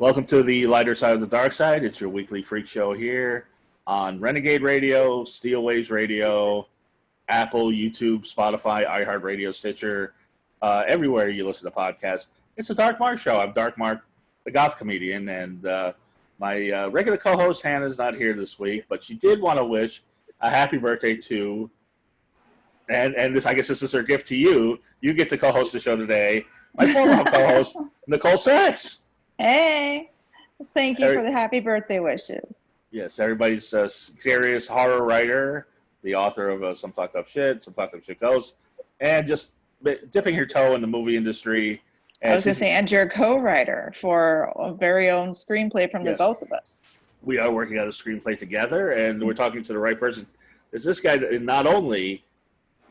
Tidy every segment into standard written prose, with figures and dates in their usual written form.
Welcome to the lighter side of the dark side. It's your weekly freak show here on Renegade Radio, Steel Waves Radio, Apple, YouTube, Spotify, iHeartRadio, Stitcher, everywhere you listen to podcasts. It's a Dark Mark show. I'm Dark Mark, the goth comedian, and my regular co-host Hannah's not here this week, but she did want to wish a happy birthday to, and this, I guess this is her gift to you. You get to co-host the show today. My former co-host, Nicole Sixx. Hey, thank you for the happy birthday wishes. Yes, everybody's serious horror writer, the author of Some Fucked Up Shit, Some Fucked Up Shit Goes, and just dipping her toe in the movie industry. And I was going to say, and you're a co-writer for a very own screenplay from the both of us. We are working on a screenplay together, and we're talking to the right person. Is this guy not only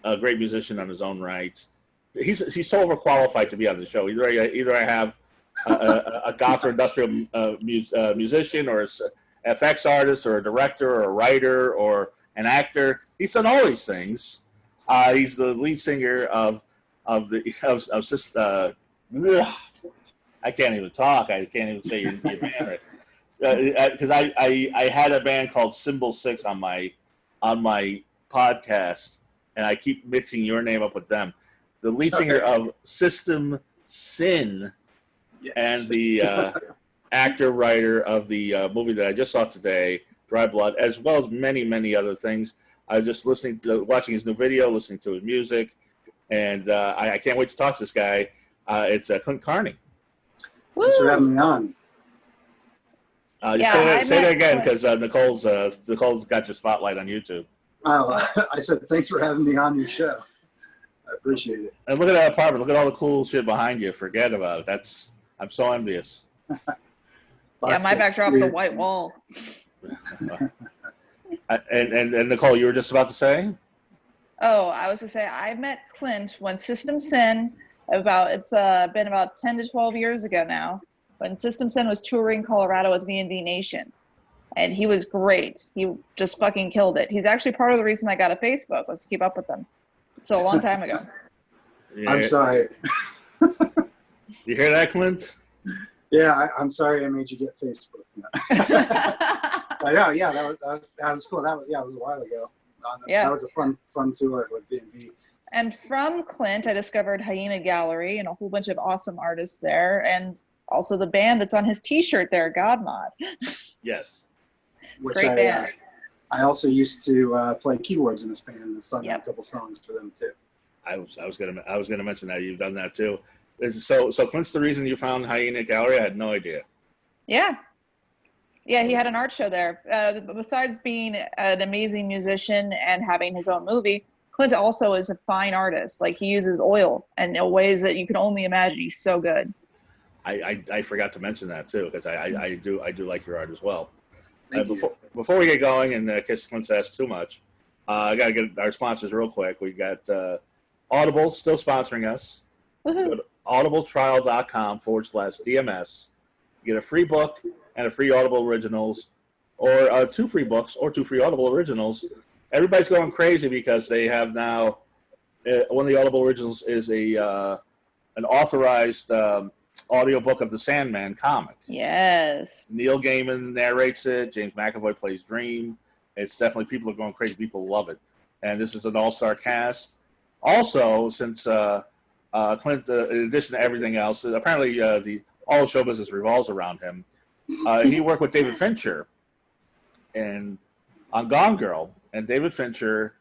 a great musician on his own right, he's so overqualified to be on the show. Either I have a goth or industrial musician, or an FX artist, or a director, or a writer, or an actor. He's done all these things. He's the lead singer of I can't even talk. I can't even say your band right. Because I had a band called Symbol 6 on my podcast, and I keep mixing your name up with them. The lead singer of System Syn, yes. And the actor writer of the movie that I just saw today, Dry Blood, as well as many, many other things. I was just watching his new video, listening to his music, and I can't wait to talk to this guy. It's Clint Carney. Thanks for having me on. Say that again, because Nicole's got your spotlight on YouTube. Oh, I said thanks for having me on your show. I appreciate it. And look at that apartment. Look at all the cool shit behind you. Forget about it. I'm so envious. Yeah, my backdrop's a white wall. and Nicole, you were just about to say? Oh, I was going to say, I met Clint when System Syn, it's been about 10 to 12 years ago now, when System Syn was touring Colorado with VNV Nation. And he was great. He just fucking killed it. He's actually part of the reason I got a Facebook, was to keep up with them. So a long time ago. Yeah. I'm sorry. You hear that, Clint? Yeah, I'm sorry I made you get Facebook. Yeah, that was cool. That was a while ago. That was a fun tour with VNV. And from Clint, I discovered Hyena Gallery and a whole bunch of awesome artists there, and also the band that's on his T-shirt there, Godmod. Yes. Great band. I also used to play keyboards in this band and sung a couple songs for them too. I was gonna mention that you've done that too. So Clint's the reason you found Hyena Gallery? I had no idea. Yeah, he had an art show there. Besides being an amazing musician and having his own movie, Clint also is a fine artist. Like, he uses oil in ways that you can only imagine. He's so good. I forgot to mention that too, because I do like your art as well. Before we get going and kiss Clint's ass too much, I got to get our sponsors real quick. We got Audible still sponsoring us. Woohoo. Go to audibletrial.com/DMS. You get a free book and a free Audible Originals, or 2 free books or 2 free Audible Originals. Everybody's going crazy because they have now one of the Audible Originals is an authorized audiobook of the Sandman comic. Yes. Neil Gaiman narrates it. James McAvoy plays Dream. It's definitely, people are going crazy. People love it. And this is an all-star cast. Also, since Clint, in addition to everything else, apparently all show business revolves around him. He worked with David Fincher on Gone Girl. And David Fincher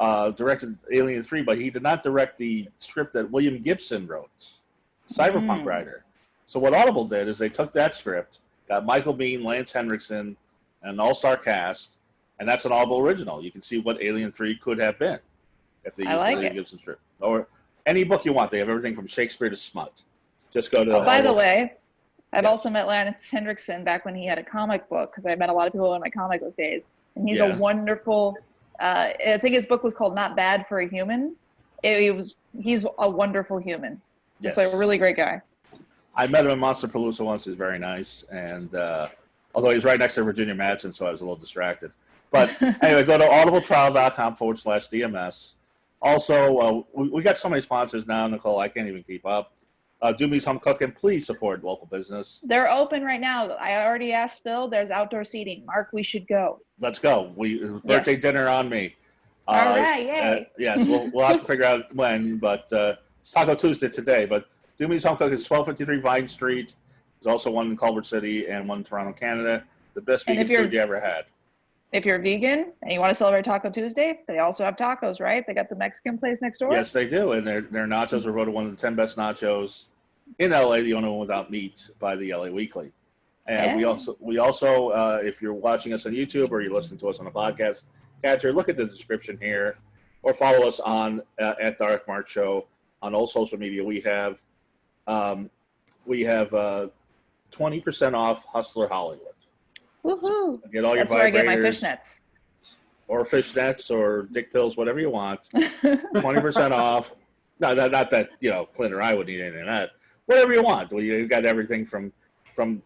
directed Alien 3, but he did not direct the script that William Gibson wrote, cyberpunk writer. So what Audible did is they took that script, got Michael Biehn, Lance Henriksen, and an all-star cast, and that's an Audible original. You can see what Alien 3 could have been if they used William Gibson script. Or any book you want. They have everything from Shakespeare to smut. Just go to by the way, I've also met Lance Henriksen back when he had a comic book, because I met a lot of people in my comic book days. And he's a wonderful, I think his book was called Not Bad for a Human. He's a wonderful human. Just a really great guy. I met him in Monsterpalooza once. He's very nice. And although he's right next to Virginia Madsen, so I was a little distracted. But anyway, go to audibletrial.com/DMS. Also, we got so many sponsors now, Nicole, I can't even keep up. Do Me Some Cooking. Please support local business. They're open right now. I already asked Phil. There's outdoor seating. Mark, we should go. Let's go. Birthday dinner on me. All right, yay. Yes, we'll have to figure out when, but it's Taco Tuesday today. But Do Me Some Cooking is 1253 Vine Street. There's also one in Culver City and one in Toronto, Canada. The best vegan food you ever had. If you're vegan and you want to celebrate Taco Tuesday, they also have tacos, right? They got the Mexican place next door. Yes, they do, and their nachos are voted one of the 10 best nachos in LA. The only one without meat by the LA Weekly. And we also, if you're watching us on YouTube or you're listening to us on a podcast catcher, look at the description here, or follow us on at Dark Mark Show on all social media. We have 20% off Hustler Hollywood. Woohoo! Get all That's your where I get my vibrators, fishnets. or fishnets, or dick pills, whatever you want. 20% off. No, not that Clint or I would need any of that. Whatever you want. You've got everything from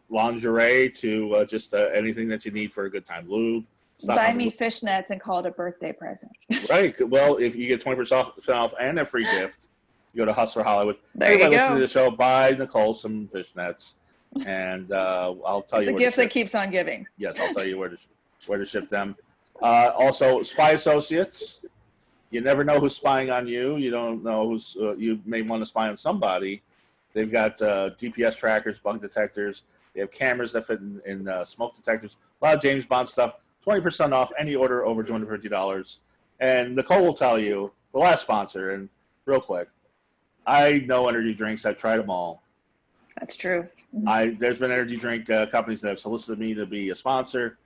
lingerie to just anything that you need for a good time. Lube. Buy me fishnets and call it a birthday present. Right. Well, if you get 20% off and a free gift, you go to Hustler Hollywood. There you go. Listen to the show. Buy Nicole some fishnets, and I'll tell you. It's a gift that keeps on giving. Yes, I'll tell you where to ship them. Also, Spy Associates. You never know who's spying on you. You don't know who's. You may want to spy on somebody. They've got GPS trackers, bug detectors. They have cameras that fit in smoke detectors. A lot of James Bond stuff. 20% off any order over $250. And Nicole will tell you, the last sponsor, and real quick, I know energy drinks. I've tried them all. That's true. There's been energy drink companies that have solicited me to be a sponsor,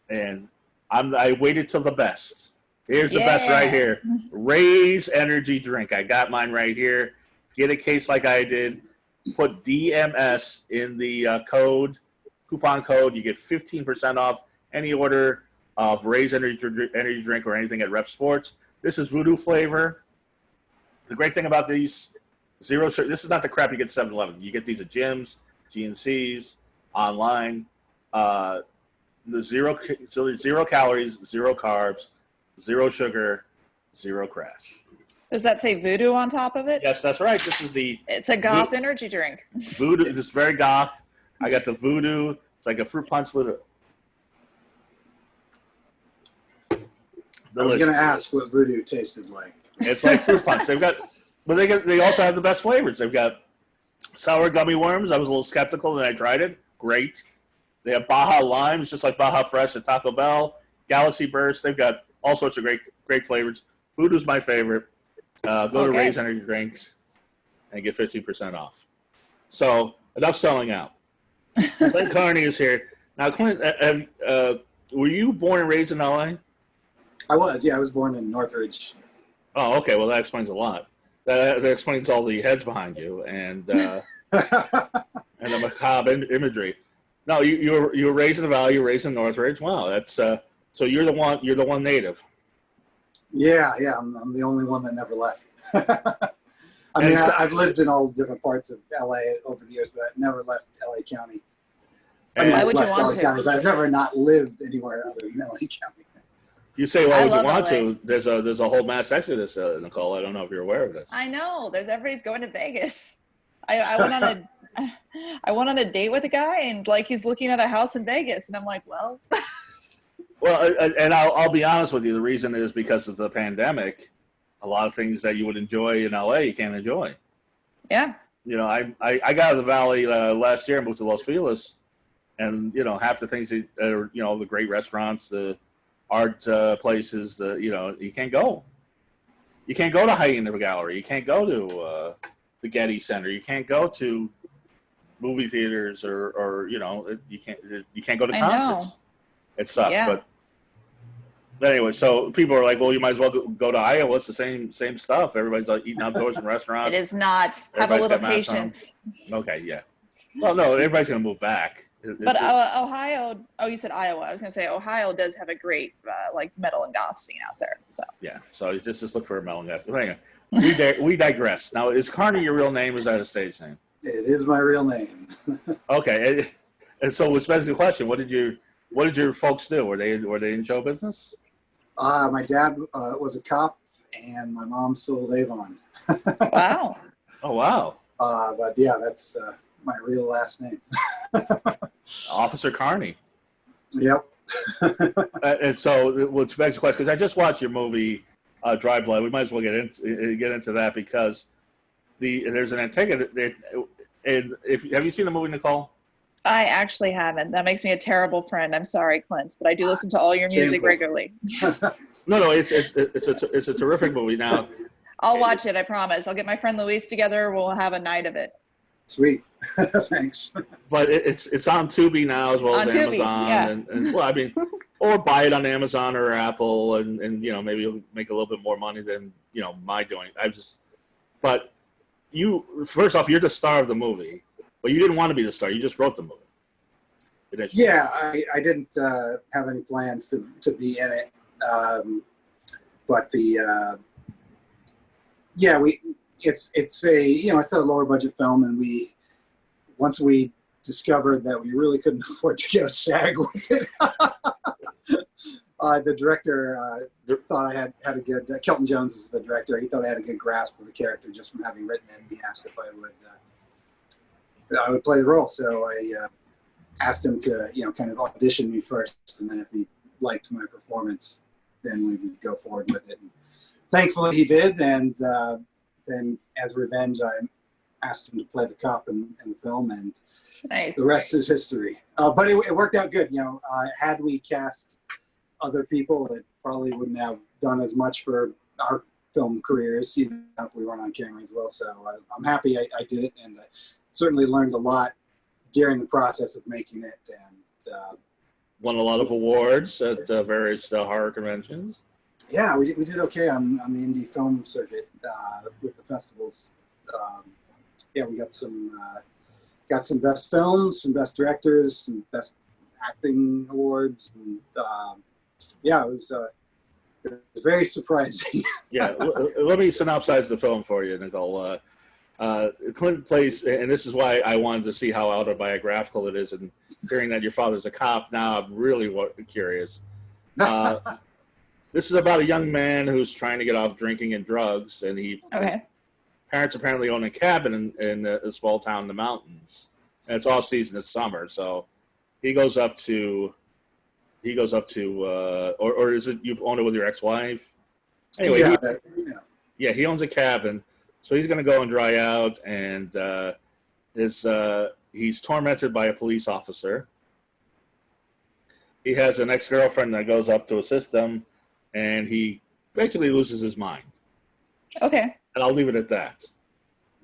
and I waited till the best. Here's the best right here. Raze energy drink. I got mine right here. Get a case like I did. Put DMS in the coupon code. You get 15% off any order of Raze energy drink or anything at Rep Sports. This is Voodoo flavor. The great thing about these, zero sugar. This is not the crap you get at 7-Eleven. You get these at gyms, GNCs, online. Zero calories, zero carbs, zero sugar, zero crash. Does that say Voodoo on top of it? Yes, that's right. It's a goth energy drink. Voodoo. This is very goth. I got the Voodoo. It's like a fruit punch. I was going to ask what Voodoo tasted like. It's like fruit punch. They also have the best flavors. They've got sour gummy worms. I was a little skeptical, and I tried it. Great. They have Baja Lime. It's just like Baja Fresh at Taco Bell. Galaxy Burst. They've got all sorts of great flavors. Voodoo's my favorite. Go to Raze Energy Drinks and get 15% off. So enough selling out. Clint Carney is here. Now, Clint, were you born and raised in L.A.? I was, yeah. I was born in Northridge. Oh, okay. Well, that explains a lot. That explains all the heads behind you and the macabre imagery. No, you were raised in the Valley. You were raised in Northridge. Wow, that's so you're the one native. Yeah. I'm the only one that never left. I mean, I've lived in all different parts of LA over the years, but I've never left LA County. Why would you want to? I've never not lived anywhere other than LA County. You say, why would you want to? There's a whole mass exodus, Nicole. I don't know if you're aware of this. I know. Everybody's going to Vegas. I went on a date with a guy, and he's looking at a house in Vegas, and I'm like, well. Well, and I'll be honest with you. The reason is because of the pandemic. A lot of things that you would enjoy in LA, you can't enjoy. Yeah. I got out of the Valley last year and moved to Los Feliz, and half the things that are the great restaurants, the art places, you can't go. You can't go to Hyena Gallery. You can't go to the Getty Center. You can't go to movie theaters or you can't go to concerts. It sucks, but anyway, so people are like, well, you might as well go to Iowa. It's the same stuff. Everybody's eating outdoors in restaurants. It is not. Have a little patience. Okay, yeah. Well, no, everybody's going to move back. But Ohio, you said Iowa. I was going to say Ohio does have a great metal and goth scene out there. So yeah, so just look for a metal and goth. Anyway, we digress. Now, is Carney your real name? Or is that a stage name? It is my real name. Okay, and so it's basically the question: What did your folks do? Were they in show business? My dad was a cop, and my mom sold Avon. Wow. Oh wow. But yeah, that's my real last name. Officer Carney. Yep. And so, which begs the question, because I just watched your movie, Dry Blood. We might as well get into that because there's an antagonist. And have you seen the movie, Nicole? I actually haven't. That makes me a terrible friend. I'm sorry, Clint, but I do listen to all your music Shameful. regularly. No, it's a terrific movie. Now, I'll watch it. I promise. I'll get my friend Luis together. We'll have a night of it. Sweet. Thanks. but it's on Tubi now as well as On Tubi, Amazon, yeah. and well, I mean, or buy it on Amazon or Apple, and maybe you'll make a little bit more money than my doing. But you first off, you're the star of the movie, but you didn't want to be the star. You just wrote the movie. Yeah, I didn't have any plans to be in it, but it's a lower budget film, and once we discovered that we really couldn't afford to get a SAG with it. The director thought I had a good. Kelton Jones is the director. He thought I had a good grasp of the character just from having written it. And he asked if I would play the role. So I asked him to kind of audition me first, and then if he liked my performance, then we would go forward with it. And thankfully, he did. And then, as revenge, I asked him to play the cop in the film, and Nice. the rest is history. But it worked out good. Had we cast other people, it probably wouldn't have done as much for our film careers, even if we weren't on camera as well. So I'm happy I did it, and I certainly learned a lot during the process of making it. And won a lot of awards at various horror conventions. Yeah, we did okay on the indie film circuit with the festivals. We got some best films, some best directors, some best acting awards, and it was very surprising. Yeah, let me synopsize the film for you, Nicole. Clint plays, and this is why I wanted to see how autobiographical it is, and hearing that your father's a cop, now I'm really curious. This is about a young man who's trying to get off drinking and drugs, and his parents apparently own a cabin in a small town in the mountains, and it's off season, it's summer, so he goes up to, or is it you own it with your ex-wife? Anyway, he owns a cabin, so he's going to go and dry out, and he's tormented by a police officer. He has an ex-girlfriend that goes up to assist him, and he basically loses his mind. Okay. And I'll leave it at that.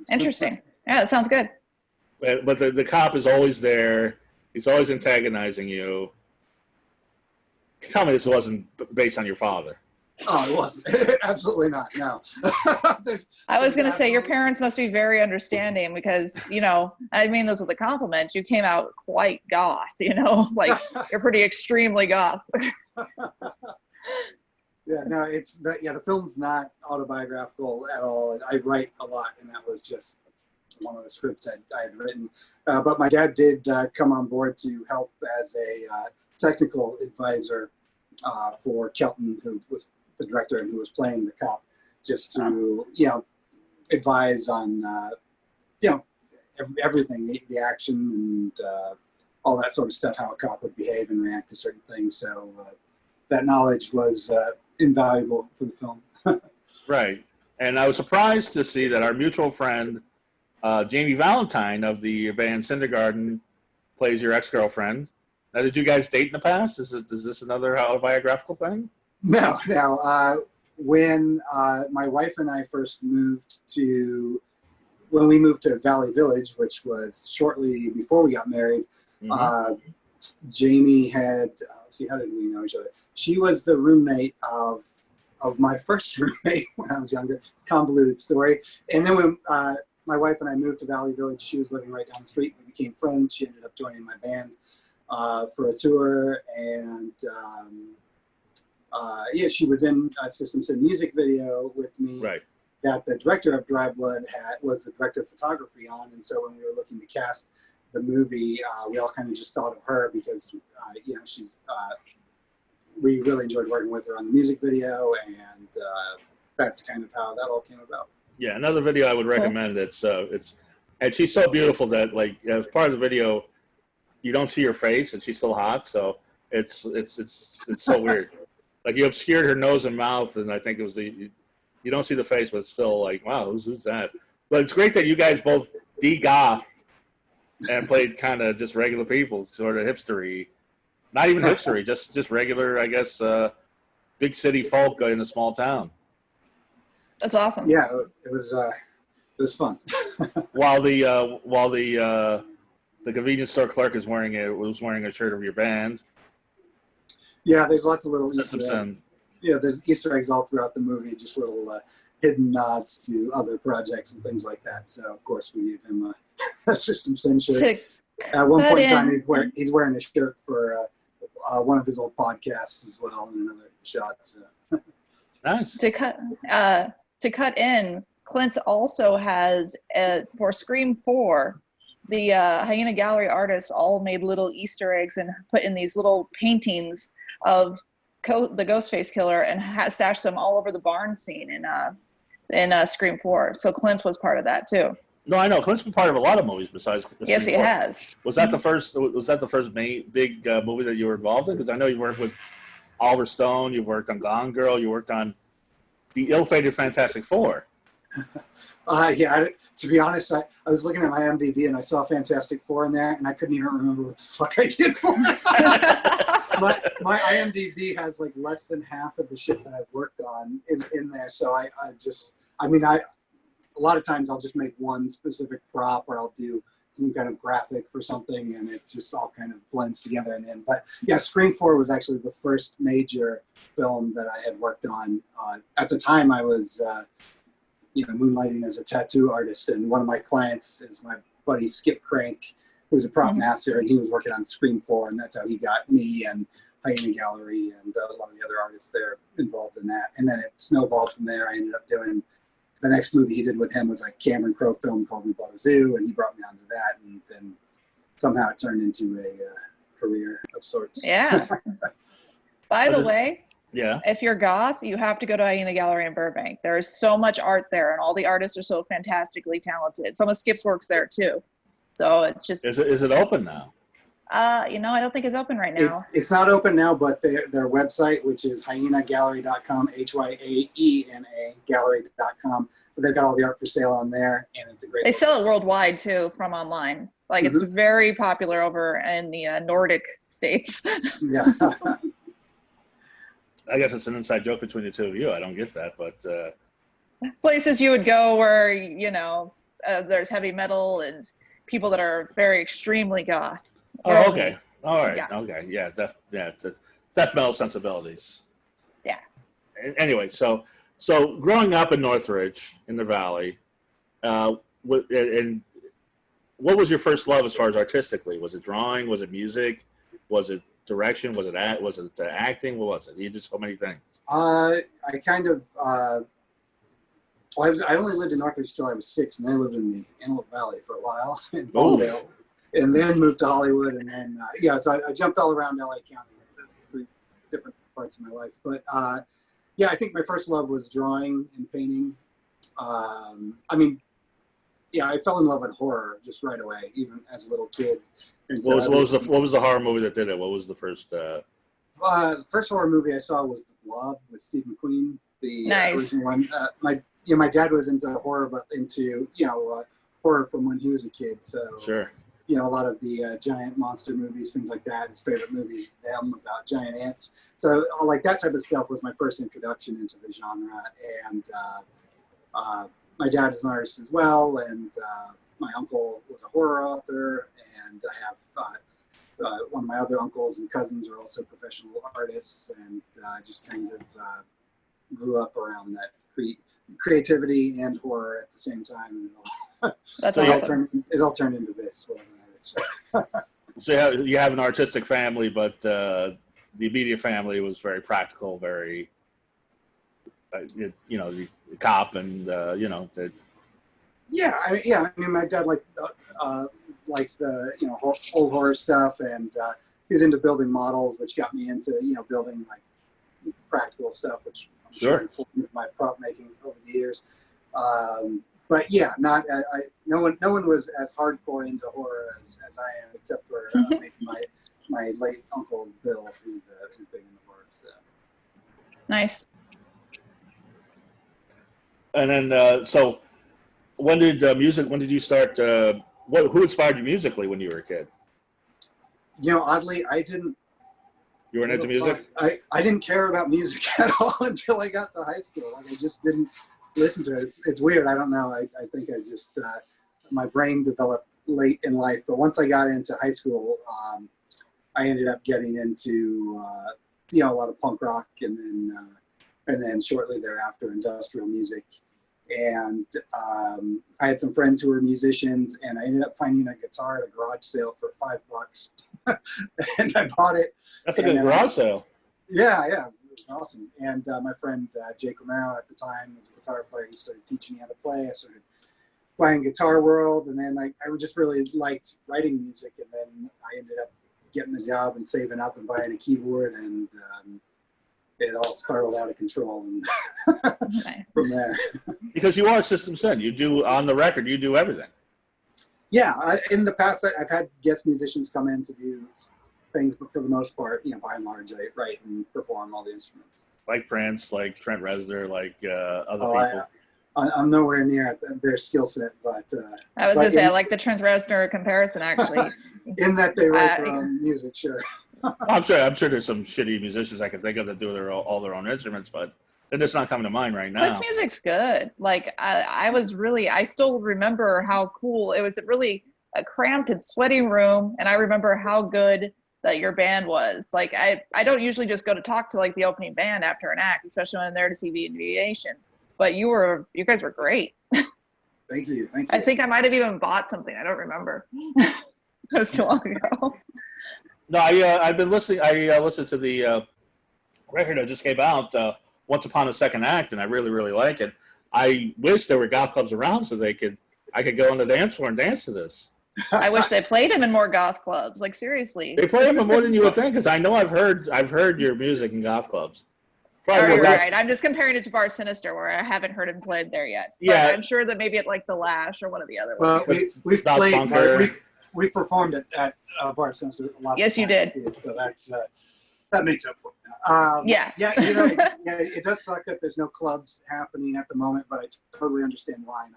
Interesting. Yeah, that sounds good. But the cop is always there. He's always antagonizing you. Tell me this wasn't based on your father. Oh, it wasn't. Absolutely not. No. I was going to say your parents must be very understanding because, I mean this with a compliment. You came out quite goth, like you're pretty extremely goth. Yeah, no, the film's not autobiographical at all. I write a lot, and that was just one of the scripts I had written. But my dad did come on board to help as a technical advisor for Kelton, who was the director and who was playing the cop, just to advise on everything, the action and all that sort of stuff, how a cop would behave and react to certain things. So that knowledge was invaluable for the film. Right. And I was surprised to see that our mutual friend, Jamie Valentine of the band Cindergarden, plays your ex-girlfriend. Now, did you guys date in the past? Is this another autobiographical thing? No. When my wife and I first when we moved to Valley Village, which was shortly before we got married, Jamie had, how did we know each other? She was the roommate of my first roommate when I was younger. Convoluted story. And then when my wife and I moved to Valley Village, she was living right down the street. We became friends. She ended up joining my band for a tour, and she was in a System Syn music video with me. Right. That the director of Dry Blood was the director of photography on, and so when we were looking to cast the movie, we all kind of just thought of her because she's. We really enjoyed working with her on the music video, and that's kind of how that all came about. Yeah, another video I would recommend. It's And she's so beautiful that, like, as part of the video, you don't see her face, and she's still hot. So it's so weird. Like, you obscured her nose and mouth, and I think it was you don't see the face, but it's still like, wow, who's that? But it's great that you guys both de-goth and played kind of just regular people, sort of hipstery. Not even hipstery, just regular, I guess, big city folk in a small town. That's awesome. Yeah, it was fun. While the convenience store clerk was wearing a shirt of your band. Yeah, there's lots of little System Syn. Yeah, there's Easter eggs all throughout the movie, just little hidden nods to other projects and things like that. So of course we gave him a System Syn shirt. At one point in time, he's wearing a shirt for one of his old podcasts as well in another shot. So. Nice. To cut in, Clint also has for Scream 4, the Hyena Gallery artists all made little Easter eggs and put in these little paintings of the Ghostface killer and stashed them all over the barn scene in Scream 4. So Clint was part of that too. No, I know Clint's been part of a lot of movies besides. Yes, he has. Was that the first? Was that the first big movie that you were involved in? Because I know you worked with Oliver Stone, you worked on Gone Girl, you worked on the ill-fated Fantastic Four. Yeah. To be honest, I was looking at my IMDb and I saw Fantastic Four in there, and I couldn't even remember what the fuck I did for it. my IMDb has like less than half of the shit that I've worked on in there. So a lot of times I'll just make one specific prop, or I'll do some kind of graphic for something, and it just all kind of blends together in the end. But yeah, Scream 4 was actually the first major film that I had worked on. At the time, I was moonlighting as a tattoo artist, and one of my clients is my buddy Skip Crank, who's a prop master, and he was working on Scream 4, and that's how he got me and Hyena Gallery and a lot of the other artists there involved in that. And then it snowballed from there. I ended up doing the next movie he did with him was a Cameron Crowe film called We Bought a Zoo, and he brought me onto that, and then somehow it turned into a career of sorts. Yeah. By the way, yeah, if you're goth, you have to go to Hyena Gallery in Burbank. There is so much art there, and all the artists are so fantastically talented. Some of Skip's work's there too. So it's just. Is it open now? I don't think it's open right now. It's not open now, but their website, which is hyenagallery.com, HYAENA gallery.com, but they've got all the art for sale on there, and it's a great. They sell it worldwide too from online. Like it's very popular over in the Nordic states. Yeah. I guess it's an inside joke between the two of you. I don't get that, but places you would go where there's heavy metal and people that are very extremely goth. Oh, okay. All right. Yeah. Okay. Yeah. Death metal sensibilities. Yeah. Anyway, so growing up in Northridge in the Valley, and what was your first love as far as artistically? Was it drawing? Was it music? Was it direction? Was it acting? What was it? You did so many things. I only lived in Northridge till I was 6, and then I lived in the Antelope Valley for a while in Palmdale, and then moved to Hollywood, and then so I jumped all around LA County, 3 different parts of my life. But I think my first love was drawing and painting. I fell in love with horror just right away, even as a little kid. And what was the horror movie that did it? What was the first? The first horror movie I saw was The Blob with Steve McQueen, the original one. My dad was into horror, but into horror from when he was a kid. So sure. A lot of the giant monster movies, things like that. His favorite movies, them about giant ants. So like that type of stuff was my first introduction into the genre. And my dad is an artist as well, and my uncle was a horror author, and I have one of my other uncles and cousins are also professional artists, and just kind of grew up around that creativity and horror at the same time. And That's so awesome. it all turned into this. So you have an artistic family, but the immediate family was very practical, very, the cop and, Yeah, my dad likes the old horror stuff, and he was into building models, which got me into building like practical stuff, which I'm sure informed my prop making over the years. but yeah, not no one was as hardcore into horror as I am, except for maybe my late uncle Bill, who's big into horror. So. Nice. And then, so when did you start? Who inspired you musically when you were a kid? You know, oddly, I didn't. You weren't into music? I didn't care about music at all until I got to high school. Like, I just didn't listen to it. It's weird. I don't know. I think I just, my brain developed late in life. But once I got into high school, I ended up getting into, a lot of punk rock and then shortly thereafter, industrial music. And I had some friends who were musicians, and I ended up finding a guitar at a garage sale for $5. And I bought it. That's a good garage sale. Yeah, it was awesome. And my friend Jake Romero at the time was a guitar player. He started teaching me how to play. I started playing Guitar World, and then I just really liked writing music. And then I ended up getting the job and saving up and buying a keyboard, and it all spiraled out of control. And from there. Because you are System Syn. You do, on the record, you do everything. Yeah, in the past, I've had guest musicians come in to do things, but for the most part, by and large, I write and perform all the instruments. Like Prince, like Trent Reznor, like other people. I'm nowhere near their skill set, but I was gonna say I like the Trent Reznor comparison actually. In that they write their own music, sure. I'm sure there's some shitty musicians I can think of that do all their own instruments, but they're just not coming to mind right now. Clint's music's good. Like I still remember how cool it was. Really a cramped and sweaty room, and I remember how good that your band was. Like I don't usually just go to talk to like the opening band after an act, especially when I'm there to see VNV Nation. But you guys were great. Thank you. I think I might have even bought something. I don't remember. It was too long ago. No, I've been listening. I listened to the record that just came out, Once Upon a Second Act, and I really, really like it. I wish there were goth clubs around so I could go on the dance floor and dance to this. I wish they played him in more goth clubs. Like seriously, they play him more than you would think, because I know I've heard your music in goth clubs. Probably right. I'm just comparing it to Bar Sinister, where I haven't heard him played there yet. Yeah, but I'm sure that maybe at like the Lash or one of the other ones. Well, we've played. We've performed at Bar Sinister a lot. Yes, you did. So that makes up for it. Yeah. Yeah. It does suck that there's no clubs happening at the moment, but I totally understand why, and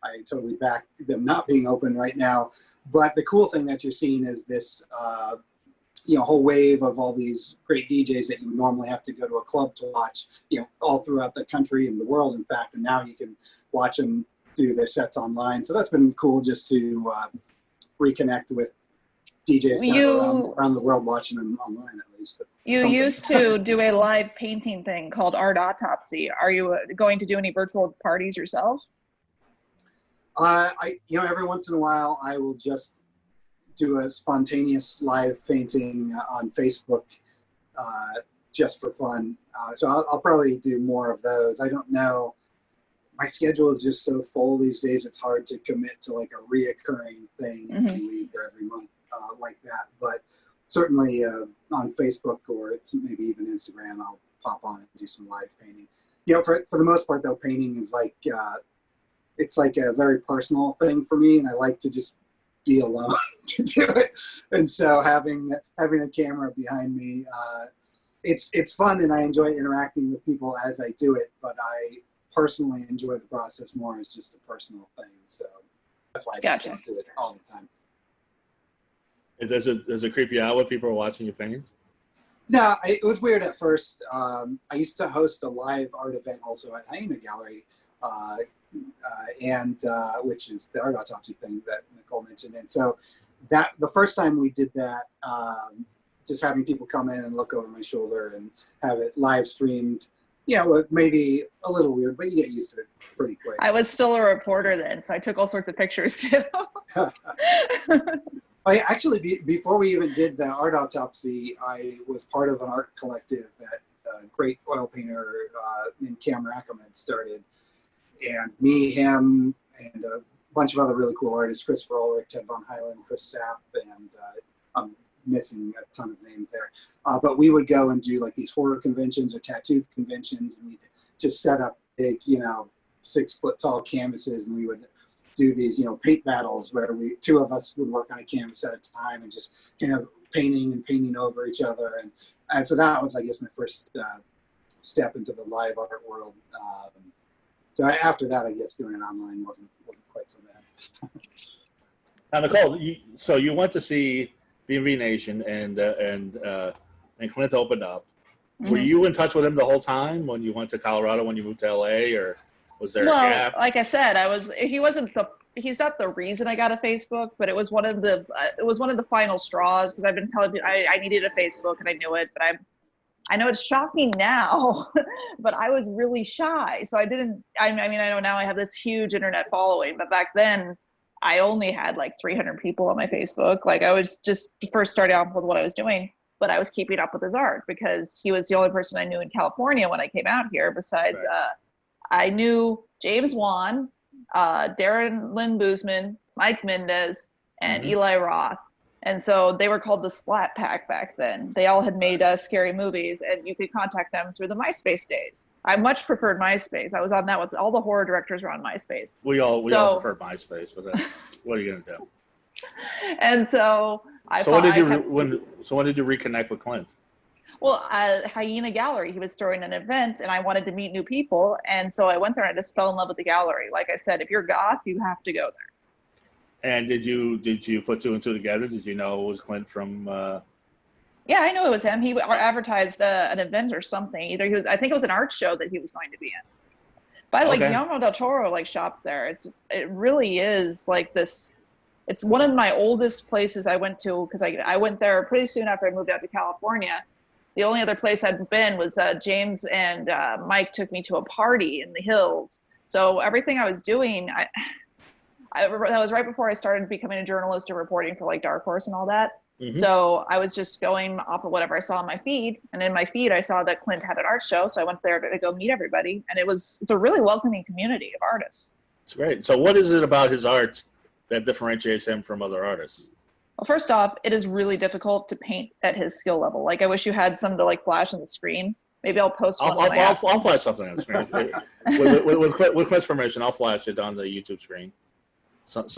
I totally back them not being open right now. But the cool thing that you're seeing is this, whole wave of all these great DJs that you would normally have to go to a club to watch, all throughout the country and the world, in fact. And now you can watch them do their sets online. So that's been cool just to reconnect with DJs around the world, watching them online at least. You used to do a live painting thing called Art Autopsy. Are you going to do any virtual parties yourself? Every once in a while I will just do a spontaneous live painting on Facebook just for fun. So I'll probably do more of those. I don't know. My schedule is just so full these days. It's hard to commit to like a reoccurring thing every week or every month like that. But certainly on Facebook, or it's maybe even Instagram, I'll pop on and do some live painting. For the most part though, painting is like, it's like a very personal thing for me, and I like to just be alone to do it. And so having a camera behind me, it's fun, and I enjoy interacting with people as I do it, but I personally enjoy the process more as just a personal thing. So that's why I just don't do it all the time. Does it creep you out when people are watching your paintings? No, it was weird at first. I used to host a live art event also at Hyena Gallery, which is the Art Autopsy thing that Nicole mentioned. And so the first time we did that, just having people come in and look over my shoulder and have it live streamed, maybe a little weird, but you get used to it pretty quick. I was still a reporter then, so I took all sorts of pictures too. Actually, before we even did the Art Autopsy, I was part of an art collective that a great oil painter named Cam Rackham had started. And me, him, and a bunch of other really cool artists, Christopher Ulrich, Ted Von Hyland, Chris Sapp, and I'm missing a ton of names there. But we would go and do like these horror conventions or tattoo conventions, and we'd just set up big, 6-foot tall canvases, and we would do these, paint battles where two of us would work on a canvas at a time and just kind of painting over each other. And so that was, I guess, my first step into the live art world. So after that, I guess doing it online wasn't quite so bad. Now, Nicole, you went to see VNV Nation and Clint opened up. Mm-hmm. Were you in touch with him the whole time when you went to Colorado, when you moved to LA, or was there a gap? Like I said, he's not the reason I got a Facebook, but it was one of the final straws, because I've been telling people I needed a Facebook and I knew it, but I know it's shocking now, but I was really shy. So I know now I have this huge internet following, but back then I only had like 300 people on my Facebook. Like, I was just first starting off with what I was doing, but I was keeping up with his art because he was the only person I knew in California when I came out here. Besides, right. I knew James Wan, Darren Lynn Boozman, Mike Mendez, and Eli Roth. And so they were called the Splat Pack back then. They all had made scary movies, and you could contact them through the MySpace days. I much preferred MySpace. I was on that with all the horror directors were on MySpace. We all prefer MySpace, but that's what are you gonna do? And so when did you reconnect with Clint? Well, Hyena Gallery, he was throwing an event, and I wanted to meet new people, and so I went there and I just fell in love with the gallery. Like I said, if you're goth, you have to go there. And did you put two and two together? Did you know it was Clint from? Yeah, I knew it was him. He advertised an event or something. I think it was an art show that he was going to be in. By the way, Guillermo del Toro shops there. It really is like this. It's one of my oldest places I went to, because I went there pretty soon after I moved out to California. The only other place I'd been was James and Mike took me to a party in the hills. So everything I was doing, that was right before I started becoming a journalist and reporting for like Dark Horse and all that. Mm-hmm. So I was just going off of whatever I saw on my feed. And in my feed, I saw that Clint had an art show. So I went there to go meet everybody. And it's a really welcoming community of artists. It's great. So what is it about his art that differentiates him from other artists? Well, first off, it is really difficult to paint at his skill level. Like, I wish you had some to like flash on the screen. Maybe I'll post one. I'll flash something on the screen. with Clint's permission, I'll flash it on the YouTube screen. Some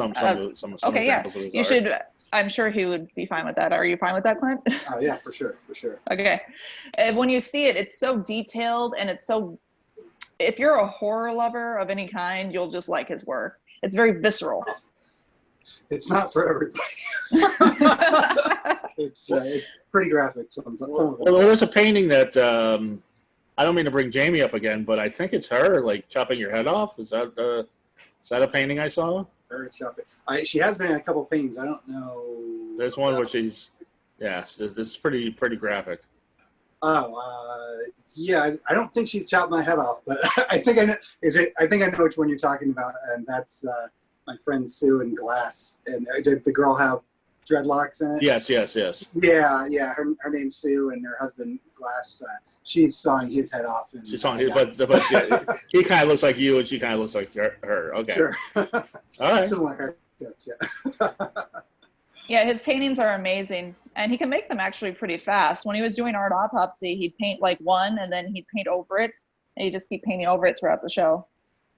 okay, yeah. You should. I'm sure he would be fine with that. Are you fine with that, Clint? Oh yeah, for sure. Okay. And when you see it, it's so detailed, and it's so. If you're a horror lover of any kind, you'll just like his work. It's very visceral. It's not for everybody. It's pretty graphic. Well, there's a painting that I don't mean to bring Jamie up again, but I think it's her like chopping your head off. Is that a painting I saw? Her chopping. She has been in a couple of paintings. I don't know. There's one where she's it's pretty graphic. Oh, yeah. I don't think she chopped my head off, but I think I know. I think I know which one you're talking about, and that's. My friend Sue in Glass, and did the girl have dreadlocks in it? Yes. Yeah. Her name's Sue, and her husband Glass. She's sawing his head off. She's sawing his, but yeah, he kind of looks like you, and she kind of looks like her. Okay. Sure. All right. Similar haircuts, yeah. Yeah, his paintings are amazing, and he can make them actually pretty fast. When he was doing Art Autopsy, he'd paint like one, and then he'd paint over it, and he'd just keep painting over it throughout the show.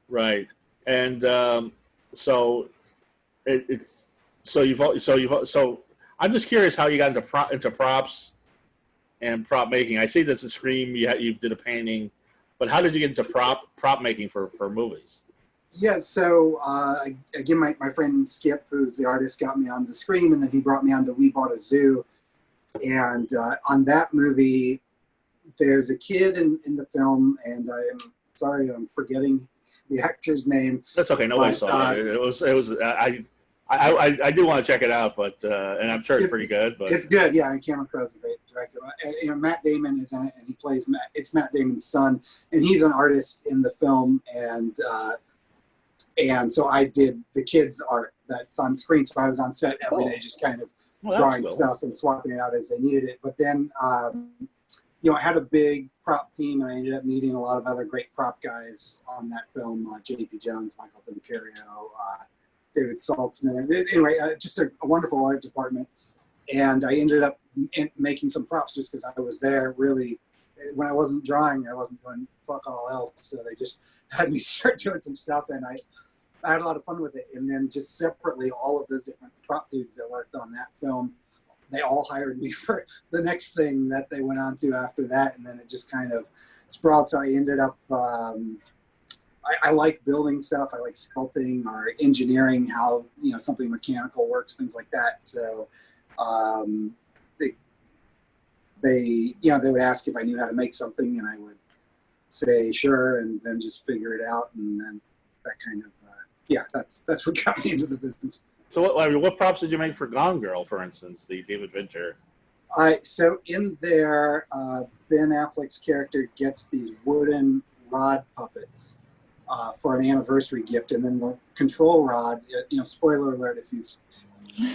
Right, and. So I'm just curious how you got into props and prop making. I see that's a Scream. You did a painting, but how did you get into prop making for movies? Yeah, so again, my friend Skip, who's the artist, got me on the Scream, and then he brought me on to We Bought a Zoo. And on that movie, there's a kid in the film, and I'm sorry, I'm forgetting the actor's name. That's okay. Nobody saw it. It was. I do want to check it out, but and I'm sure it's pretty good. But it's good. Yeah, and Cameron Crowe's a great director. Matt Damon is in it, and he plays it's Matt Damon's son, and he's an artist in the film, and so I did the kids' art that's on screen. So I was on set every day, just kind of drawing stuff and swapping it out as they needed it. But then. I had a big prop team, and I ended up meeting a lot of other great prop guys on that film. J.P. Jones, Michael D'Imperio, David Saltzman. Anyway, just a wonderful art department. And I ended up making some props just because I was there. Really, when I wasn't drawing, I wasn't doing fuck all else. So they just had me start doing some stuff, and I had a lot of fun with it. And then just separately, all of those different prop dudes that worked on that film, they all hired me for the next thing that they went on to after that. And then it just kind of sprawled. So I ended up, I like building stuff. I like sculpting or engineering how, something mechanical works, things like that. So they would ask if I knew how to make something, and I would say sure, and then just figure it out. And then that kind of, that's what got me into the business. So what props did you make for Gone Girl, for instance, the David Fincher? So in there, Ben Affleck's character gets these wooden rod puppets for an anniversary gift, and then the control rod, spoiler alert if you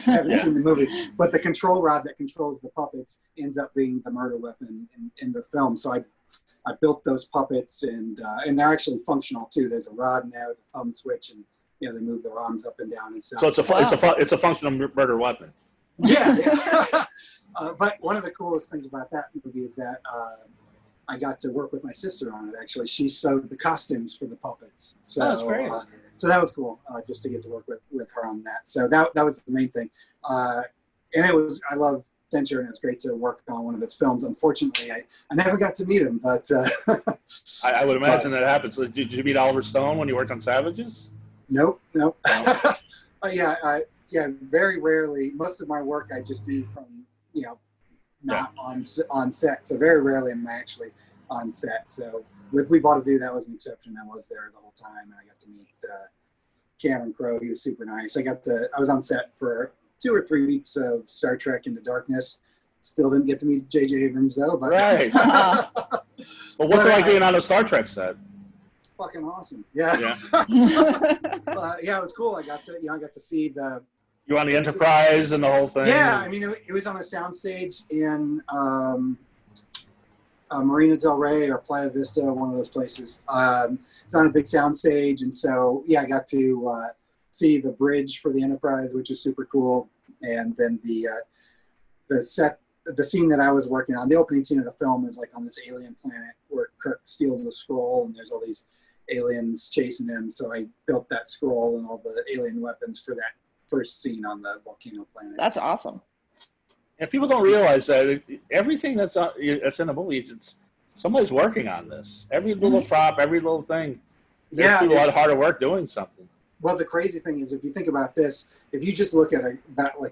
haven't seen the movie, but the control rod that controls the puppets ends up being the murder weapon in the film. So I built those puppets, and they're actually functional too. There's a rod in there with a thumb switch, and they move their arms up and down and stuff. So it's a functional murder weapon. Yeah. But one of the coolest things about that movie is that I got to work with my sister on it. Actually, she sewed the costumes for the puppets. So that's great. So that was cool, just to get to work with her on that. So that was the main thing. And I love Fincher, and it was great to work on one of his films. Unfortunately, I never got to meet him, but I would imagine that happens. So did you meet Oliver Stone when you worked on Savages? Nope. Very rarely. Most of my work I just do from not on set. So very rarely am I actually on set. So with We Bought a Zoo, that was an exception. I was there the whole time, and I got to meet Cameron Crowe. He was super nice. I was on set for 2 or 3 weeks of Star Trek Into Darkness. Still didn't get to meet J.J. Abrams though. But right. Well, what's it like being on a Star Trek set? Fucking awesome. Yeah. It was cool. I got to see the. You on the Enterprise and the whole thing? Yeah, I mean, it was on a soundstage in Marina Del Rey or Playa Vista, one of those places. It's on a big soundstage, and so I got to see the bridge for the Enterprise, which is super cool. And then the scene that I was working on, the opening scene of the film is like on this alien planet where Kirk steals the scroll, and there's all these aliens chasing him. So I built that scroll and all the alien weapons for that first scene on the volcano planet. That's awesome. And people don't realize that everything that's in the movie, it's somebody's working on this. Every little prop, every little thing. There's people a lot harder work doing something. Well, the crazy thing is, if you think about this, if you just look at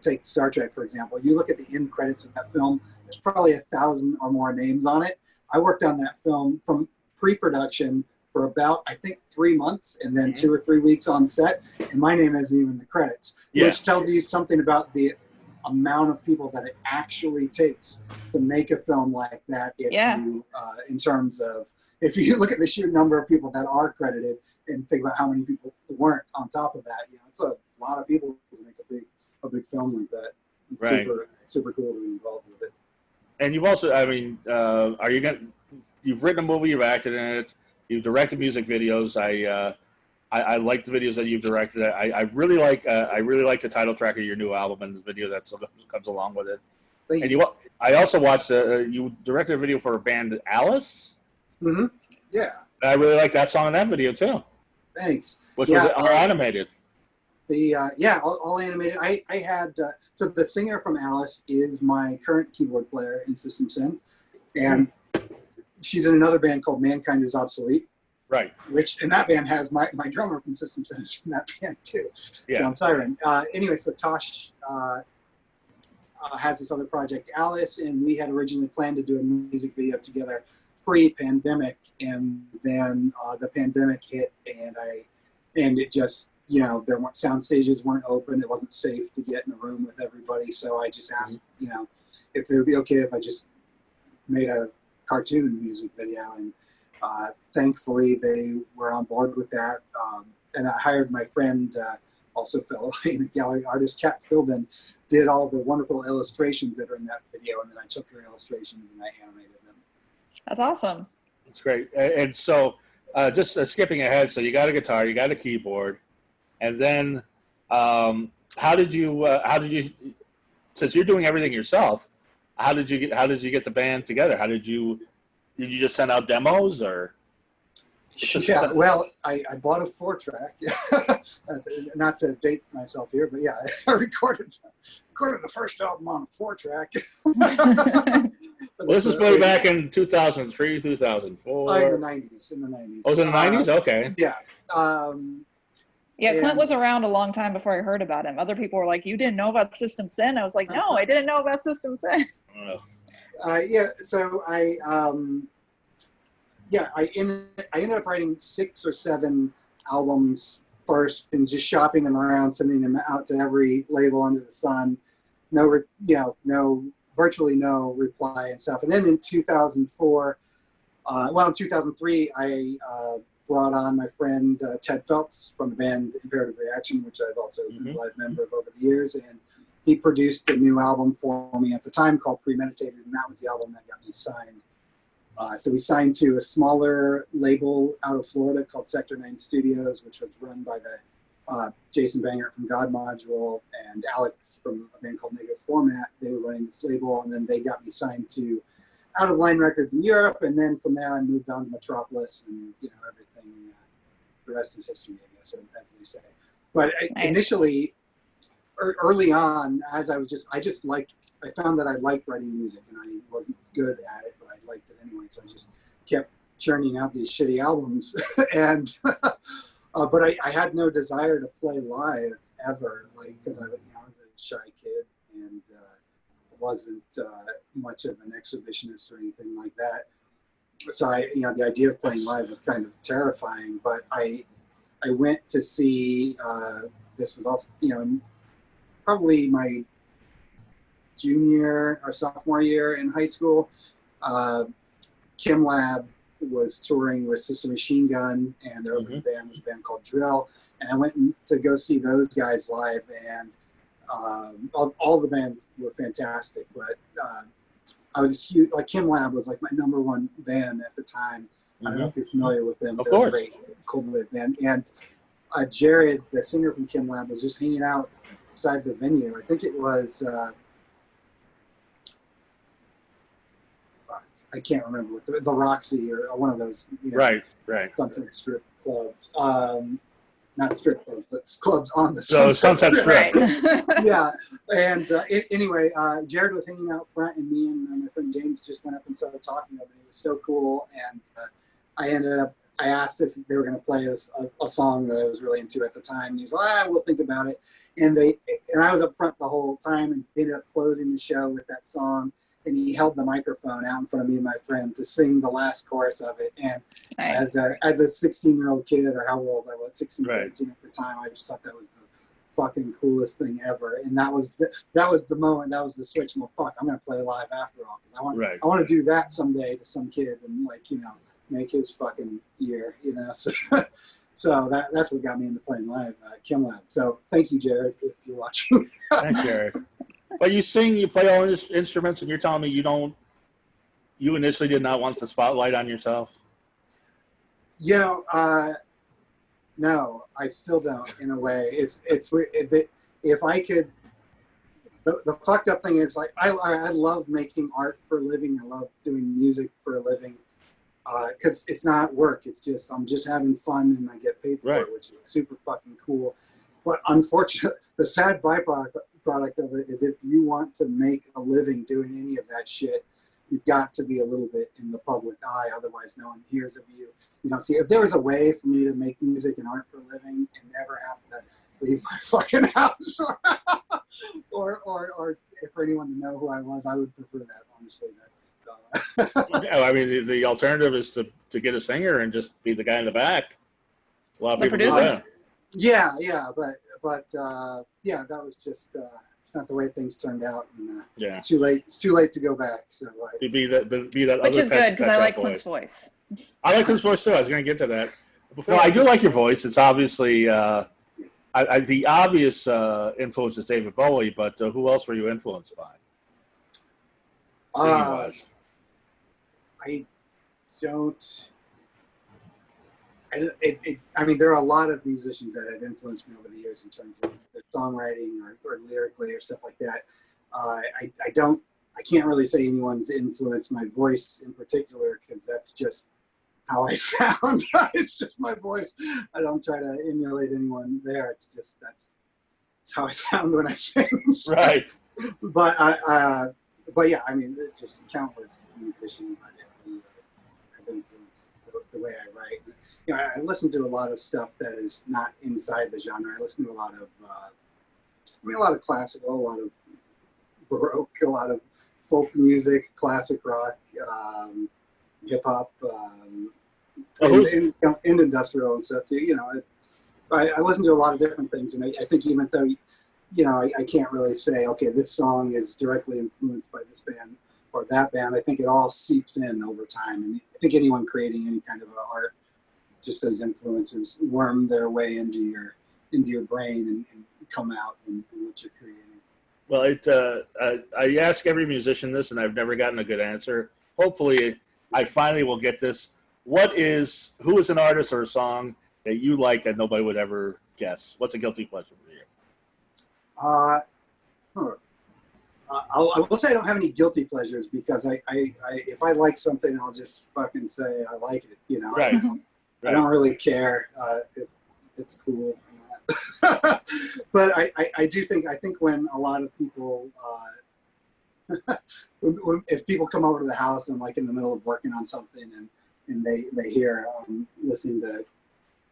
take Star Trek, for example, you look at the end credits of that film, there's probably 1,000 or more names on it. I worked on that film from pre-production for about, I think, 3 months, and then 2 or 3 weeks on set, and my name isn't even in the credits, which tells you something about the amount of people that it actually takes to make a film like that. In terms of, if you look at the sheer number of people that are credited and think about how many people weren't on top of that, it's a lot of people to make a big film like that. It's right. super cool to be involved with it. And you've also, you've written a movie, you've acted in it, you've directed music videos. I like the videos that you've directed. I really like the title track of your new album and the video that comes along with it. I also watched you directed a video for a band, Alice. Mm-hmm. Yeah. I really like that song and that video too. Thanks. Which was all animated. All animated. I had so the singer from Alice is my current keyboard player in System Syn, and she's in another band called Mankind is Obsolete. Right. Which, and that band has my drummer from System Syn is from that band too. Yeah. John Siren. Anyway, so Tosh has this other project, Alice, and we had originally planned to do a music video together pre-pandemic, and then the pandemic hit, and it just, there weren't sound stages weren't open. It wasn't safe to get in a room with everybody. So I just asked, if it would be okay if I just made a cartoon music video, and thankfully they were on board with that. And I hired my friend, also fellow gallery artist, Kat Philbin, did all the wonderful illustrations that are in that video, and then I took her illustrations and I animated them. That's awesome. That's great. And so, just skipping ahead, so you got a guitar, you got a keyboard, and then how did you since you're doing everything yourself, how did you get the band together? Did you just send out demos, or? Yeah, well, I bought a 4-track. Not to date myself here, but yeah, I recorded the first album on a 4-track. Well, this is way back in 2003, 2004. In the 90s. Oh, it was in the 90s? Okay. Yeah. Yeah, Clint was around a long time before I heard about him. Other people were like, "You didn't know about System Syn?" I was like, "No, I didn't know about System Syn." Yeah, so I ended up writing 6 or 7 albums first and just shopping them around, sending them out to every label under the sun. Virtually no reply and stuff. And then in 2004, in 2003, I brought on my friend Ted Phelps from the band Imperative Reaction, which I've also been a live member of over the years, and he produced a new album for me at the time called Premeditated, and that was the album that got me signed. So we signed to a smaller label out of Florida called Sector 9 Studios, which was run by the Jason Bangert from God Module and Alex from a band called Negative Format. They were running this label, and then they got me signed to Out of Line Records in Europe, and then from there I moved on to Metropolis, and everything. The rest is history, I guess, as they say. But initially, early on, I found that I liked writing music, and I wasn't good at it, but I liked it anyway. So I just kept churning out these shitty albums, and but I had no desire to play live ever, because I was a shy kid and wasn't much of an exhibitionist or anything like that. So the idea of playing live was kind of terrifying. But I went to see. This was also probably my junior or sophomore year in high school. Kim Lab was touring with Sister Machine Gun, and their opening band was a band called Drill. And I went to go see those guys live, and all the bands were fantastic. But I was a huge, Kim Lab was my number one band at the time. I don't know if you're familiar with them. Of course. They're a great cold wave band. And Jared, the singer from Kim Lab, was just hanging out outside the venue. I think it was, I can't remember, the Roxy or one of those. Right. Sunset Strip clubs. Not strip clubs, but clubs on the Sunset Strip. Right. Yeah. And anyway, Jared was hanging out front, and me and my friend James just went up and started talking to him. It was so cool. And I asked if they were going to play a song that I was really into at the time. And he was like, we'll think about it. And I was up front the whole time, and they ended up closing the show with that song. And he held the microphone out in front of me and my friend to sing the last chorus of it. And Nice. as a 16-year-old kid, or how old I was, 16, Right. 17 at the time, I just thought that was the fucking coolest thing ever. And that was the moment, that was the switch. Well, fuck, I'm going to play live after all. I want to do that someday to some kid and make his fucking year, So that's what got me into playing live, Kim Lab. So thank you, Jared, if you're watching. Thanks, Jared. But you sing, you play all instruments, and you're telling me you initially did not want the spotlight on yourself? No, I still don't. In a way, if I could. The fucked up thing is I love making art for a living. I love doing music for a living. Because it's not work. It's just I'm just having fun, and I get paid for it, which is super fucking cool. But unfortunately, the sad byproduct of it is if you want to make a living doing any of that shit, you've got to be a little bit in the public eye. Otherwise, no one hears of you. See, if there was a way for me to make music and art for a living and never have to leave my fucking house, or if for anyone to know who I was, I would prefer that. Honestly, that's. I mean, the alternative is to get a singer and just be the guy in the back. A lot of people do that. Yeah, but that was just it's not the way things turned out, and it's too late. It's too late to go back. So be that. Which is good because I like Clint's voice. I like Clint's voice too. I was going to get to that. Well, I do like your voice. It's obviously the obvious influence is David Bowie, but who else were you influenced by? Singing-wise. I don't. I mean, there are a lot of musicians that have influenced me over the years in terms of their songwriting or lyrically or stuff like that. I can't really say anyone's influenced my voice in particular because that's just how I sound. It's just my voice. I don't try to emulate anyone there. It's just that's how I sound when I sing. Right. But but yeah, I mean, it's just countless musicians have influenced the way I write. You know, I listen to a lot of stuff that is not inside the genre. I listen to a lot of, a lot of classical, a lot of Baroque, a lot of folk music, classic rock, hip hop, and industrial and stuff too. You know, I listen to a lot of different things, and I think even though, you know, I can't really say, okay, this song is directly influenced by this band or that band. I think it all seeps in over time, and I think anyone creating any kind of art, just those influences worm their way into your brain and come out in what you're creating. Well, I ask every musician this, and I've never gotten a good answer. Hopefully, I finally will get this. Who is an artist or a song that you like that nobody would ever guess? What's a guilty pleasure for you? I will say I don't have any guilty pleasures because I if I like something, I'll just fucking say I like it. You know, Right. I don't really care if it's cool or not. But I think when a lot of people, if people come over to the house and like in the middle of working on something and they hear listening to,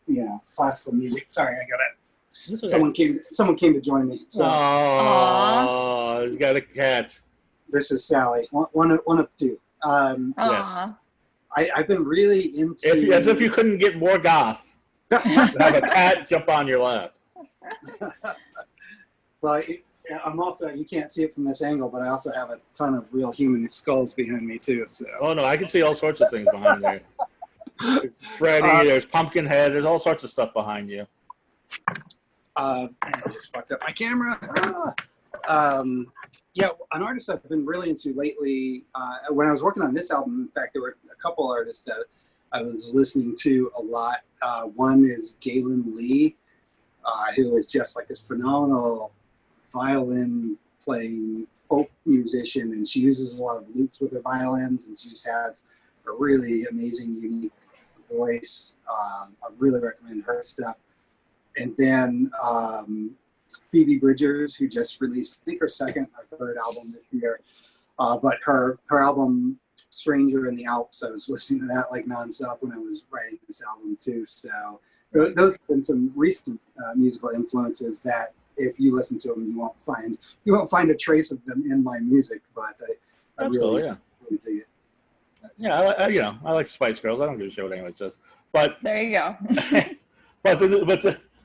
you know, classical music. Sorry, I got it. Okay. Someone came to join me. So, oh, you got a cat. This is Sally, one of two. Yes. I've been really into. As if you couldn't get more goth. Have a cat jump on your lap. Well, I'm also, you can't see it from this angle, but I also have a ton of real human skulls behind me too. So. Oh no, I can see all sorts of things behind there. There's Freddy, there's Pumpkinhead, there's all sorts of stuff behind you. I just fucked up my camera. Yeah, an artist I've been really into lately, when I was working on this album, in fact, there were a couple artists that I was listening to a lot. One is Galen Lee, who is just like this phenomenal violin playing folk musician, and she uses a lot of loops with her violins, and she just has a really amazing, unique voice. I really recommend her stuff. And then Phoebe Bridgers, who just released, I think, her second or third album this year. But her album, Stranger in the Alps, I was listening to that like nonstop when I was writing this album too. So those have been some recent musical influences that if you listen to them, you won't find a trace of them in my music. But I really, cool, yeah. really dig it. Yeah, I like Spice Girls. I don't give a shit what anyone says. But There you go.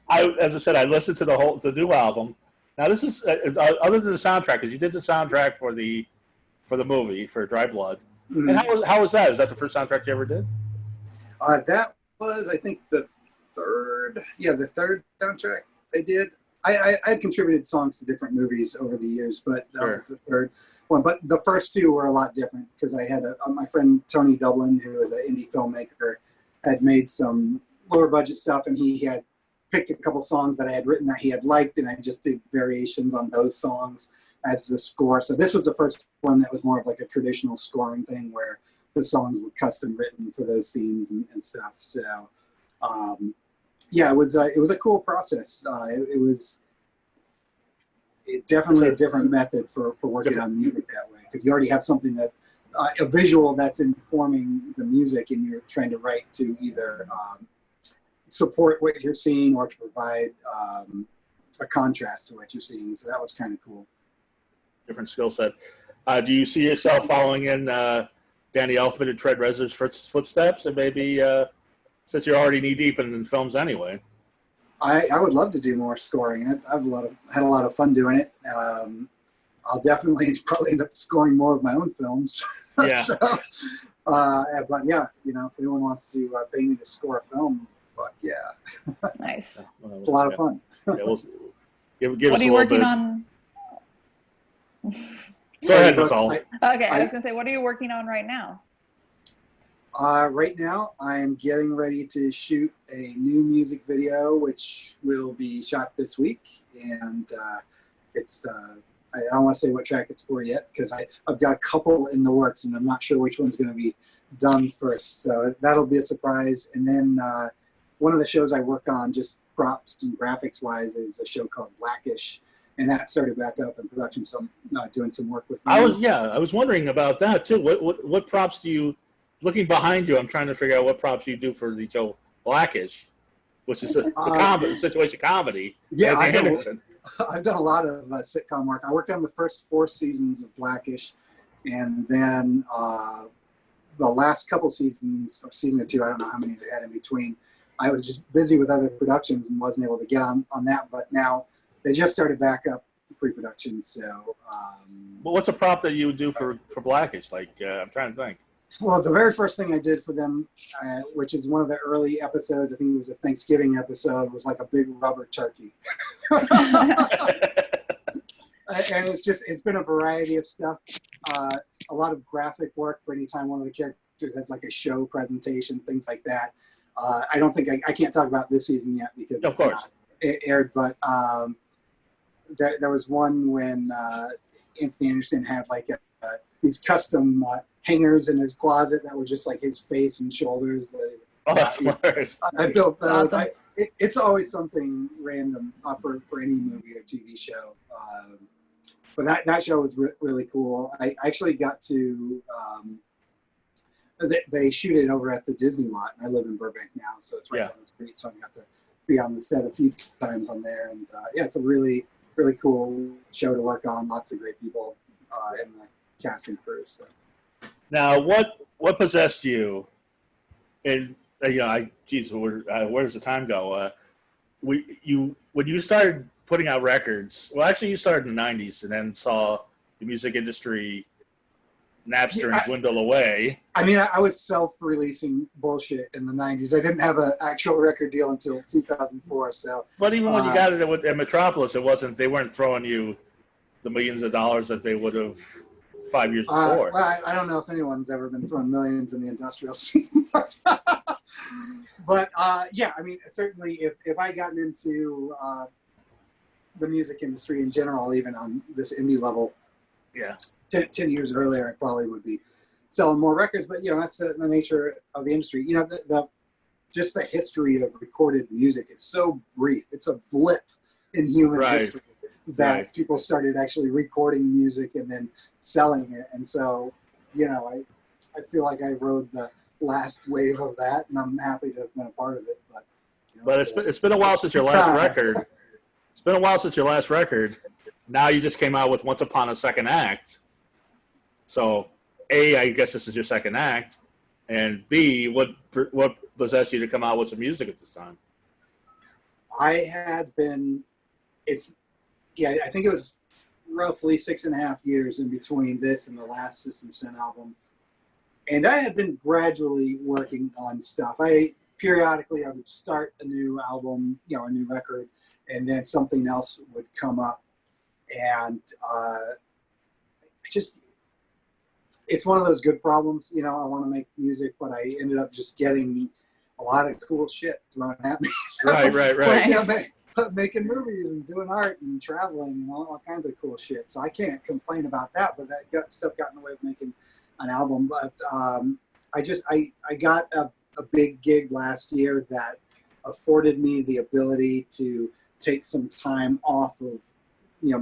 as I said, I listened to the new album. Now this is other than the soundtrack, because you did the soundtrack for the movie for Dry Blood. Mm-hmm. And how was that? Is that the first soundtrack you ever did? That was, I think, the third soundtrack I did. I had contributed songs to different movies over the years, but that was the third one. But the first two were a lot different because I had my friend Tony Dublin, who is an indie filmmaker, had made some lower budget stuff, and he had picked a couple songs that I had written that he had liked, and I just did variations on those songs as the score. So this was the first one that was more of like a traditional scoring thing where the songs were custom written for those scenes and stuff. So yeah, it was a cool process. It was definitely a different method for working on music that way, because you already have something that a visual that's informing the music, and you're trying to write to either support what you're seeing or to provide a contrast to what you're seeing. So that was kind of cool. Different skill set. Do you see yourself following in Danny Elfman and Tread Reznor's footsteps, and maybe since you're already knee deep in films anyway? I would love to do more scoring. I've had a lot of fun doing it. I'll definitely probably end up scoring more of my own films. Yeah. So, but yeah, you know, if anyone wants to pay me to score a film, fuck yeah. Nice. It's a lot of fun. Yeah, we'll give What us are you a little working bit. on? Go ahead, Nicole. Okay, I was gonna say, what are you working on right now? Right now, I'm getting ready to shoot a new music video, which will be shot this week, and it's. I don't want to say what track it's for yet because I've got a couple in the works, and I'm not sure which one's going to be done first. So that'll be a surprise. And then one of the shows I work on, just props and graphics wise, is a show called Blackish, and that started back up in production. So I'm doing some work with. I was wondering about that too. What props do you? Looking behind you, I'm trying to figure out what props you do for the show Blackish, which is a situation comedy. Yeah, I've done a lot of sitcom work. I worked on the first 4 seasons of Blackish, and then the last couple seasons, or season or 2, I don't know how many they had in between. I was just busy with other productions and wasn't able to get on that. But now they just started back up pre-production. So, well, what's a prop that you would do for Blackish? Like, I'm trying to think. Well, the very first thing I did for them, which is one of the early episodes, I think it was a Thanksgiving episode, was like a big rubber turkey. And it's been a variety of stuff. A lot of graphic work for any time one of the characters has like a show presentation, things like that. I don't think I can't talk about this season yet because of course it aired, but there was one when Anthony Anderson had like these custom hangers in his closet that were just like his face and shoulders. That's hilarious. I built those. Awesome. It's always something random for any movie or TV show. But that show was really cool. I actually got to they shoot it over at the Disney lot, and I live in Burbank now, so it's right down the street. So I got to be on the set a few times on there, and it's a really, really cool show to work on. Lots of great people in the casting crew. So. Now, what possessed you? And where does the time go? When you started putting out records, well, actually, you started in the '90s, and then saw the music industry Napster and dwindle away. I mean, I was self-releasing bullshit in the '90s. I didn't have an actual record deal until 2004. So, but even when you got it at Metropolis, they weren't throwing you the millions of dollars that they would have 5 years before. Well, I don't know if anyone's ever been throwing millions in the industrial scene, but yeah, I mean, certainly if I gotten into the music industry in general, even on this indie level, 10 years earlier, I probably would be selling more records. But that's the nature of the industry. Just the history of recorded music is so brief. It's a blip in human history that people started actually recording music and then selling it. And so, I feel like I rode the last wave of that, and I'm happy to have been a part of it. But it's been a while since your last record. It's been a while since your last record. Now you just came out with Once Upon a Second Act. So, A, I guess this is your second act, and B, what possessed you to come out with some music at this time? I had been, I think it was roughly 6.5 years in between this and the last System Syn album. And I had been gradually working on stuff. Periodically I would start a new album, a new record, and then something else would come up. And it's one of those good problems. I want to make music, but I ended up just getting a lot of cool shit thrown at me. Right. Making movies and doing art and traveling and all kinds of cool shit. So I can't complain about that, but that stuff got in the way of making an album. But I got a big gig last year that afforded me the ability to take some time off of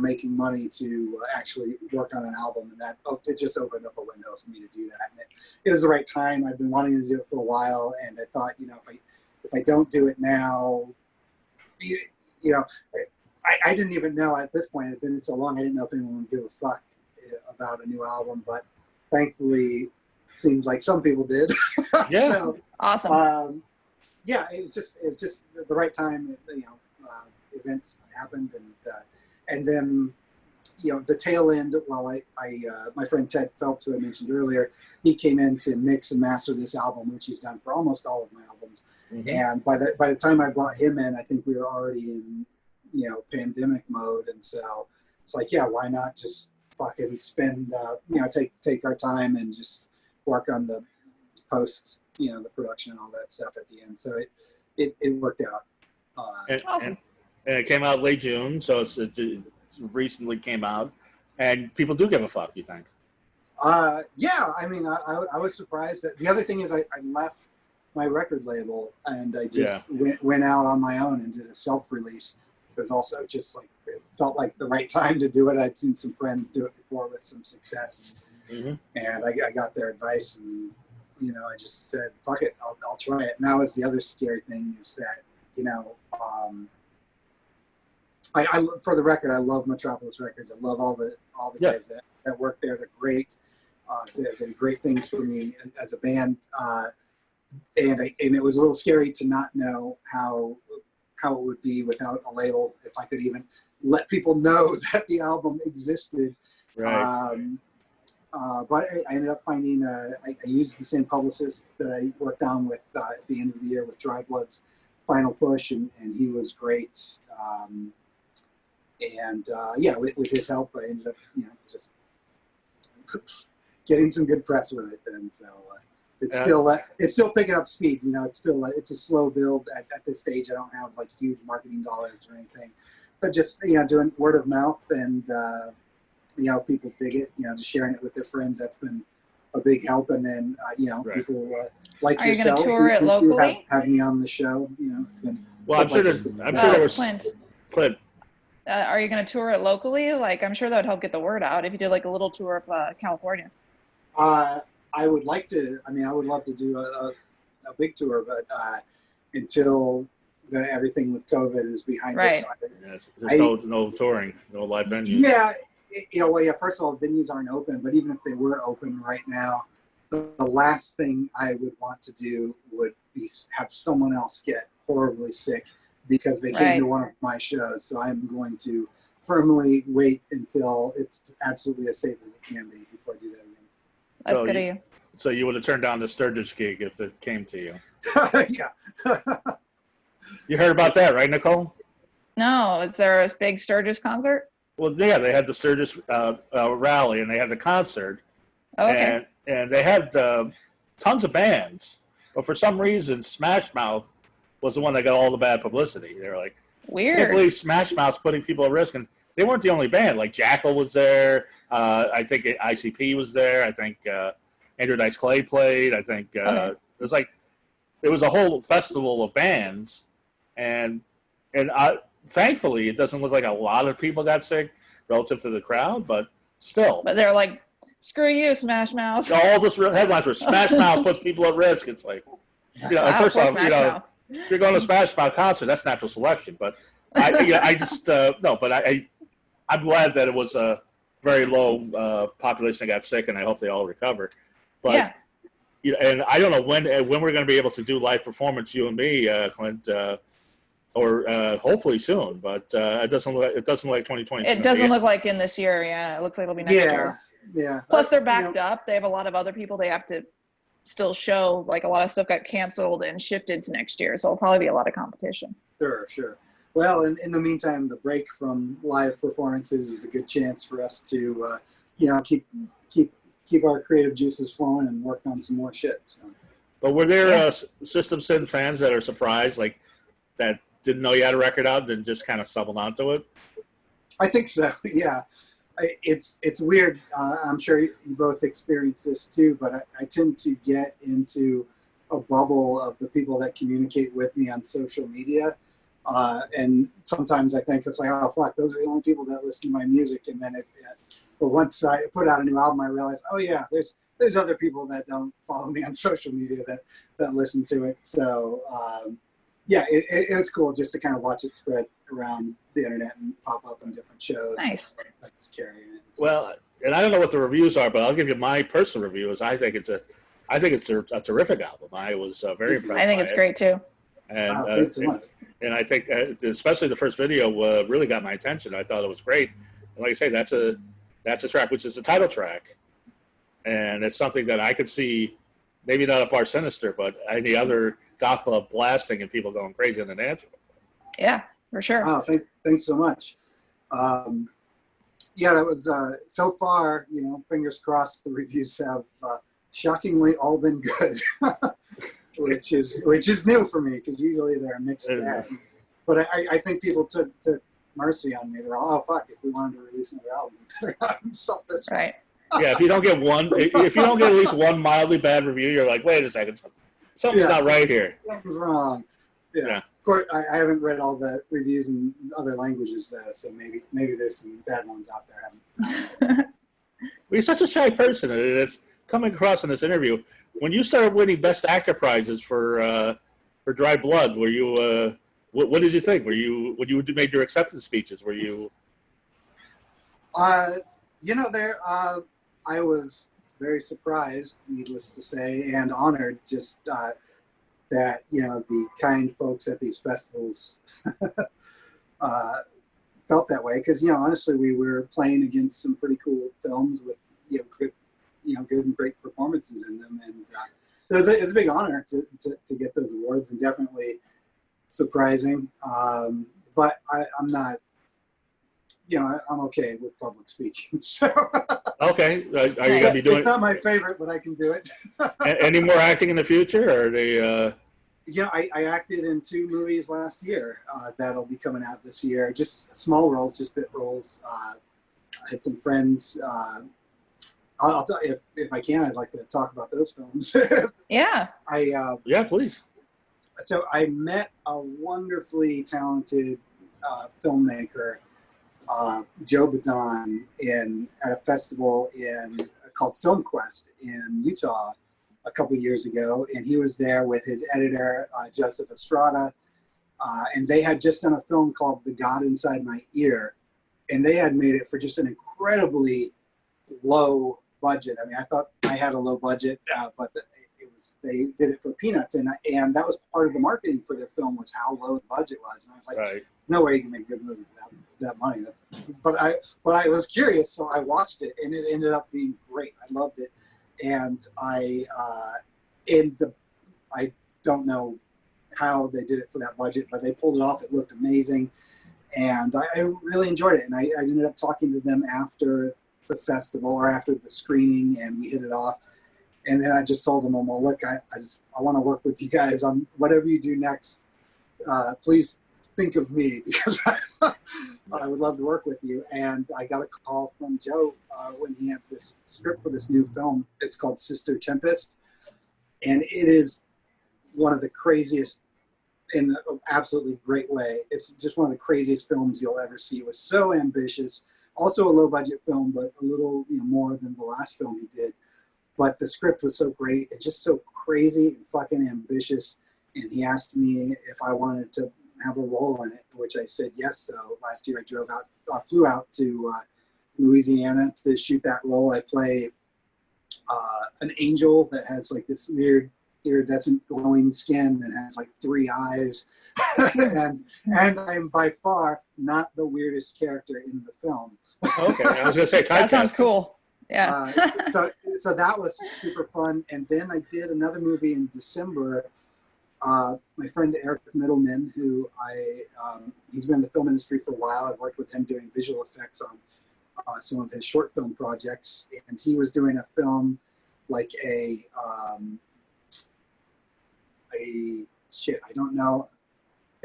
making money to actually work on an album, and that it just opened up a window for me to do that. And it was the right time. I've been wanting to do it for a while, and I thought, if I don't do it now, I didn't even know at this point. It had been so long, I didn't know if anyone would give a fuck about a new album, but thankfully, seems like some people did. Yeah, so, awesome. It was just the right time. Events happened, and then the tail end. While my friend Ted Phelps, who I mentioned earlier, he came in to mix and master this album, which he's done for almost all of my albums. Mm-hmm. And by the time I brought him in, I think we were already in pandemic mode, and so it's like, why not just fucking spend take our time and just work on the post, the production and all that stuff at the end. So it worked out. Awesome. And it came out late June, so it recently came out, and people do give a fuck. You think? Yeah, I mean, I was surprised. That the other thing is I left my record label and I just went out on my own and did a self-release. It was also just like, it felt like the right time to do it. I'd seen some friends do it before with some success. And I got their advice and, you know, I just said, fuck it, I'll try it. Now is the other scary thing is that, you know, I for the record, I love Metropolis Records. I love all the guys that work there. They're great. They did great things for me as a band. And it was a little scary to not know how it would be without a label, if I could even let people know that the album existed. Right. But I ended up finding, I used the same publicist that I worked on with at the end of the year with Dry Blood's Final Push, and he was great. With his help, I ended up, you know, just getting some good press with it. And so it's still picking up speed. You know, it's a slow build at this stage. I don't have like huge marketing dollars or anything, but just, you know, doing word of mouth and, you know, if people dig it, you know, just sharing it with their friends, that's been a big help. And then, you know, people like Are you yourselves going to tour it locally? Have me on the show. You know, it's been. Well, I'm sure there was Clint. Are you going to tour it locally? Like, I'm sure that would help get the word out if you did like a little tour of California. I would like to. I mean, I would love to do a big tour, but until everything with COVID is behind us, there's no touring, no live venues. Yeah. You know, well, yeah. First of all, venues aren't open, but even if they were open right now, the last thing I would want to do would be have someone else get horribly sick because they came to one of my shows. So I'm going to firmly wait until it's absolutely as safe as it can be before I do that again. That's good of you. So you would have turned down the Sturgis gig if it came to you. Yeah. You heard about that, right, Nicole? No. Is there a big Sturgis concert? Well, yeah, they had the Sturgis rally, and they had the concert. Oh, okay. And they had tons of bands. But for some reason, Smash Mouth was the one that got all the bad publicity. They were like, weird. I can't believe Smash Mouth's putting people at risk. And they weren't the only band. Like, Jackal was there. I think ICP was there. I think Andrew Dice Clay played. I think it was a whole festival of bands. And thankfully, it doesn't look like a lot of people got sick relative to the crowd, but still. But they're like, screw you, Smash Mouth. All this headlines were Smash Mouth puts people at risk. It's like, you know, first off, you know, if you're going to Smash Mouth concert, that's natural selection. But I'm glad that it was a very low population that got sick, and I hope they all recover. But you know, and I don't know when we're going to be able to do live performance, you and me, Clint. Or hopefully soon, but it doesn't look like 2020. It doesn't look like in this year. Yeah, it looks like it'll be next year. Yeah. Plus, they're backed up. They have a lot of other people they have to still show. Like a lot of stuff got canceled and shifted to next year, so it'll probably be a lot of competition. Sure. Well, in the meantime, the break from live performances is a good chance for us to, you know, keep our creative juices flowing and work on some more shit. So. But were there System Syn fans that are surprised, like that? Didn't know you had a record out and just kind of stumbled onto it? I think so, yeah. It's weird. I'm sure you both experience this too, but I tend to get into a bubble of the people that communicate with me on social media. And sometimes I think it's like, oh, fuck, those are the only people that listen to my music. And then but once I put out a new album, I realized, oh yeah, there's other people that don't follow me on social media that listen to it. So, yeah, it was cool just to kind of watch it spread around the internet and pop up on different shows. Nice. That's scary. Well, and I don't know what the reviews are, but I'll give you my personal review. I think it's a terrific album. I was very impressed. I think it's great too. And thanks so much. And I think especially the first video really got my attention. I thought it was great. And like I say, that's a track which is the title track, and it's something that I could see. Maybe not a Bar Sinister, but any other goth club blasting and people going crazy on the dance floor. Yeah, for sure. Oh, thanks so much. Yeah, that was so far. You know, fingers crossed. The reviews have shockingly all been good, which is new for me because usually they're a mixed bag. But I think people took mercy on me. They're all, oh fuck, if we wanted to release another album, we better not insult this. Right. Yeah, if you don't get at least one mildly bad review, you're like, wait a second, something's not right here. Something's wrong. Yeah. Of course, I haven't read all the reviews in other languages, so maybe there's some bad ones out there. Well, you're such a shy person, and it's coming across in this interview. When you started winning Best Actor prizes for Dry Blood, were you? What did you think? When you made your acceptance speeches, were you? I was very surprised, needless to say, and honored just that the kind folks at these festivals felt that way, because honestly we were playing against some pretty cool films with good and great performances in them, and so it's a big honor to get those awards, and definitely surprising. But I'm not. I'm okay with public speaking. So. Okay. Are you going to be doing? It's not my favorite, but I can do it. Any more acting in the future, or are they? I acted in 2 movies last year that'll be coming out this year. Just small roles, just bit roles. I had some friends. I'll tell you, if I can, I'd like to talk about those films. Yeah. Yeah, please. So I met a wonderfully talented filmmaker, Joe Badon, at a festival called Film Quest in Utah a couple years ago, and he was there with his editor, Joseph Estrada, and they had just done a film called The God Inside My Ear, and they had made it for just an incredibly low budget. I mean, I thought I had a low budget, but they did it for peanuts, and that was part of the marketing for their film, was how low the budget was, and I was like, Right. No way you can make a good movie with that money. But I was curious, so I watched it, and it ended up being great. I loved it, and I don't know how they did it for that budget, but they pulled it off. It looked amazing, and I really enjoyed it. And I ended up talking to them after the festival or after the screening, and we hit it off. And then I just told them, well, look, I want to work with you guys on whatever you do next. Please think of me, because I would love to work with you. And I got a call from Joe when he had this script for this new film. It's called Sister Tempest. And it is one of the craziest, in an absolutely great way. It's just one of the craziest films you'll ever see. It was so ambitious. Also a low budget film, but a little more than the last film he did. But the script was so great and just so crazy and fucking ambitious. And he asked me if I wanted to have a role in it, which I said yes. So last year I flew out to Louisiana to shoot that role. I play an angel that has like this weird iridescent glowing skin and has like 3 eyes. and I'm by far not the weirdest character in the film. Okay, I was going to say that sounds cool. Yeah. So that was super fun. And then I did another movie in December. My friend Eric Middleman, who he's been in the film industry for a while. I've worked with him doing visual effects on some of his short film projects. And he was doing a film like I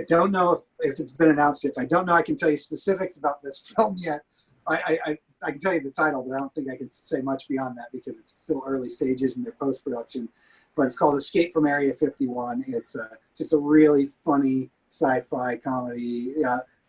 don't know if it's been announced yet. So I don't know I can tell you specifics about this film yet. I can tell you the title, but I don't think I can say much beyond that because it's still early stages in their post-production. But it's called Escape from Area 51. It's just a really funny sci-fi comedy,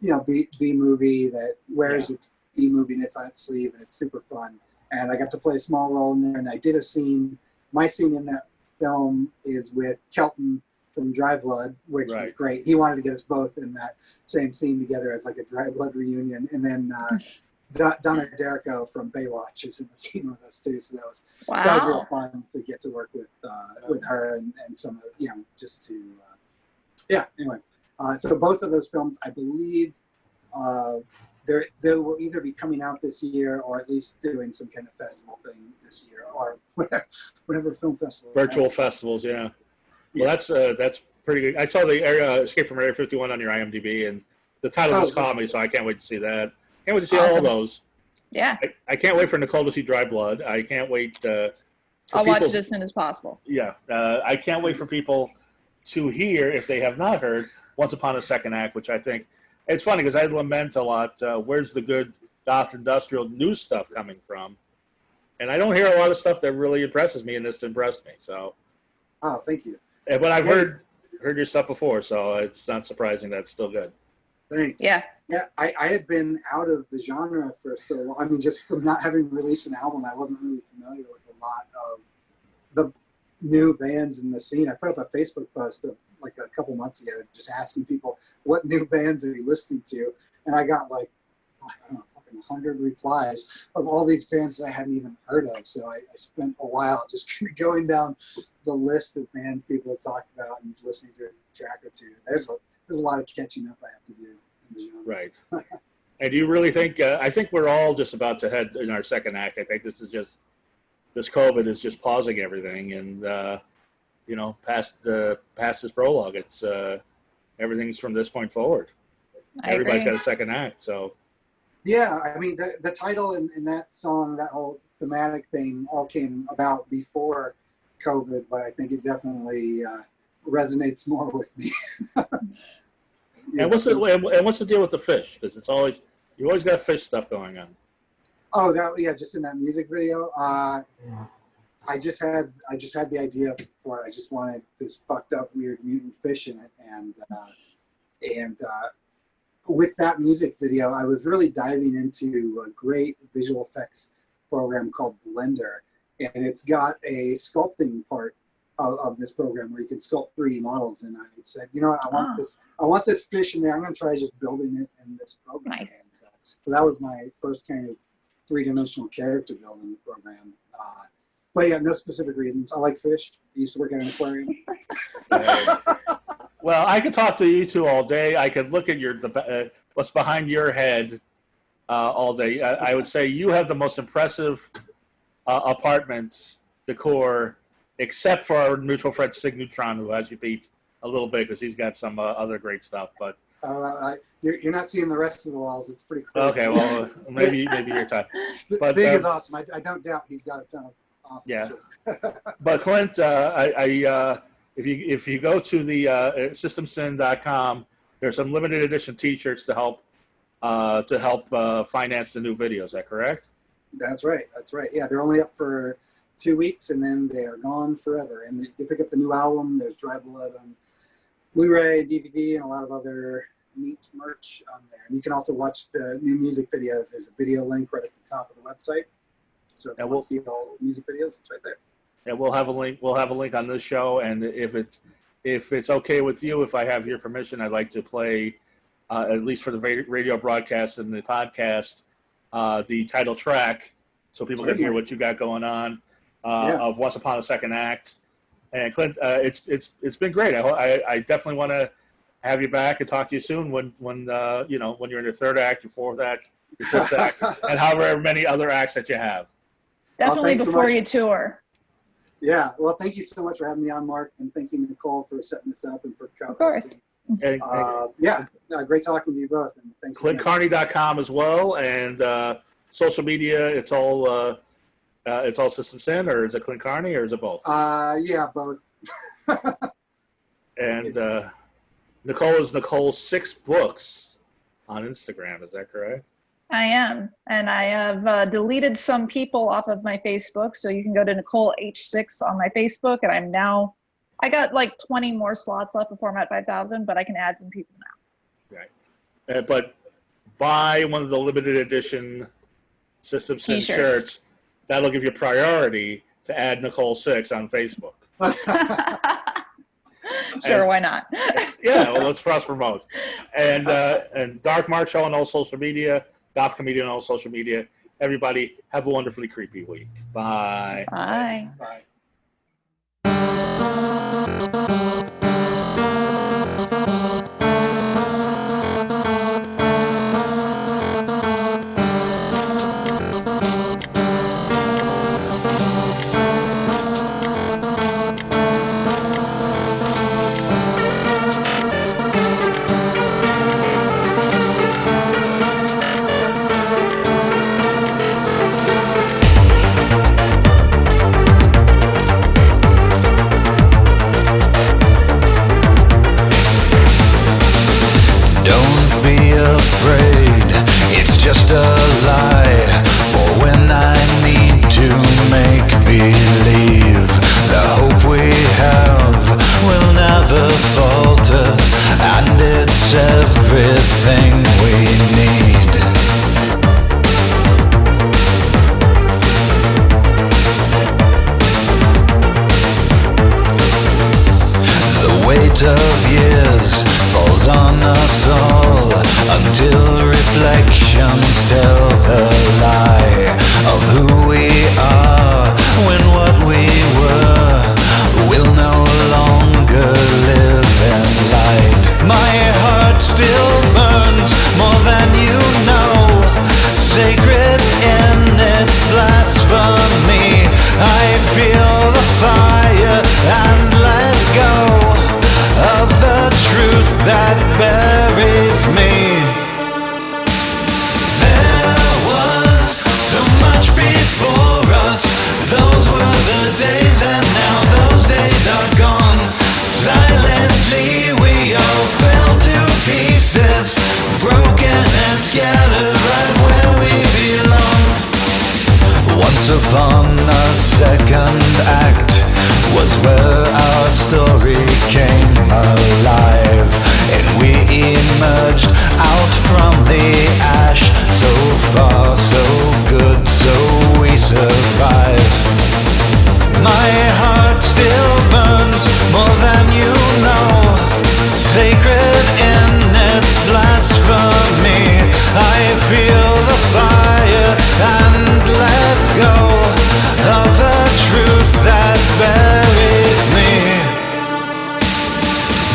B movie that wears its B moviness on its sleeve, and it's super fun. And I got to play a small role in there, and I did a scene. My scene in that film is with Kelton from Dry Blood, which was great. He wanted to get us both in that same scene together as like a Dry Blood reunion, and then Donna Derrico from Baywatch is in the scene with us too. So that was real fun to get to work with her and some of just to anyway. So both of those films, I believe, they will either be coming out this year or at least doing some kind of festival thing this year or whatever film festival. Virtual festivals, yeah. Well, that's pretty good. I saw the Escape from Area 51 on your IMDb, and the title just caught me, so I can't wait to see that. Can't wait to see all those. Yeah. I can't wait for Nicole to see Dry Blood. I can't wait. I'll watch it as soon as possible. Yeah. I can't wait for people to hear, if they have not heard, Once Upon a Second Act, which I think, it's funny because I lament a lot, where's the good goth industrial new stuff coming from? And I don't hear a lot of stuff that really impresses me, and this impressed me. So, Oh, thank you. but I've heard your stuff before, so it's not surprising that it's still good. Thanks. Yeah. Yeah, I had been out of the genre for so long. I mean, just from not having released an album, I wasn't really familiar with a lot of the new bands in the scene. I put up a Facebook post like a couple months ago just asking people, what new bands are you listening to? And I got like, I don't know, fucking 100 replies of all these bands that I hadn't even heard of. So I spent a while just going down the list of bands people have talked about and listening to a track or two. There's a lot of catching up I have to do in the genre. Right. And do you really think, I think we're all just about to head in our second act. I think this COVID is just pausing everything and, you know, past this prologue, it's everything's from this point forward. Everybody's got a second act, so. Yeah, I mean, the title and that song, that whole thematic thing all came about before COVID, but I think it definitely resonates more with me. And what's the deal with the fish? Because you always got fish stuff going on. Oh, just in that music video. I just had the idea for it. I just wanted this fucked up weird mutant fish in it, and with that music video, I was really diving into a great visual effects program called Blender, and it's got a sculpting part of this program where you can sculpt 3D models. And I said, you know what, I want this fish in there. I'm going to try just building it in this program. Nice. And, so that was my first kind of 3-dimensional character building program. But yeah, no specific reasons. I like fish. I used to work at an aquarium. Well, I could talk to you two all day. I could look at what's behind your head all day. I would say you have the most impressive apartments decor, except for our mutual friend Sig Neutron, who has you beat a little bit because he's got some other great stuff. But you're not seeing the rest of the walls. It's pretty cool. Okay, well, maybe your time. But Sig is awesome. I don't doubt he's got a ton of awesome shit. But Clint, if you go to the systemsyn.com, there's some limited edition T-shirts to help finance the new video. Is that correct? That's right. Yeah, they're only up for 2 weeks, and then they are gone forever. And you pick up the new album. There's Dry Blood on Blu-ray, DVD, and a lot of other neat merch on there. And you can also watch the new music videos. There's a video link right at the top of the website. So if you want to see all the music videos, it's right there. And we'll have a link. We'll have a link on this show. And if it's okay with you, if I have your permission, I'd like to play, at least for the radio broadcast and the podcast, the title track, so people can hear what you got going on of Once Upon a Second Act. And Clint, it's been great. I definitely want to have you back and talk to you soon when you're in your third act, your fourth act, your fifth act, and however many other acts that you have. Definitely before you tour. Yeah, well, thank you so much for having me on, Mark, and thank you, Nicole, for setting this up and for Of course. Great talking to you both, and thanks. ClintCarney.com as well, and social media. It's all System Syn, or is it Clint Carney, or is it both? Yeah, both. And Nicole is Nicole Sixx Books on Instagram. Is that correct? I am, and I have deleted some people off of my Facebook, so you can go to Nicole H6 on my Facebook, and I got like 20 more slots left before I'm at 5,000, but I can add some people now. Right, but buy one of the limited edition System Syn shirts. That'll give you priority to add Nicole Sixx on Facebook. Sure, why not? Yeah, well, let's cross promote. And Dark Mark Show on all social media. Goth Comedian on all social media. Everybody, have a wonderfully creepy week. Bye. Bye. Bye. tell the lie of who we are when what we were will no longer live in light. My heart still burns more than you know, sacred in its blasphemy. I feel the fire and let go of the truth that buries me. There was so much before us. Those were the days, and now those days are gone. Silently we all fell to pieces, broken and scattered right where we belong. Once upon a second act was where our story came alive, and we emerged out from the ash. So far, so good, so we survive. My heart still burns more than you know, sacred in its blasphemy. I feel the fire and let go of the truth that buries me.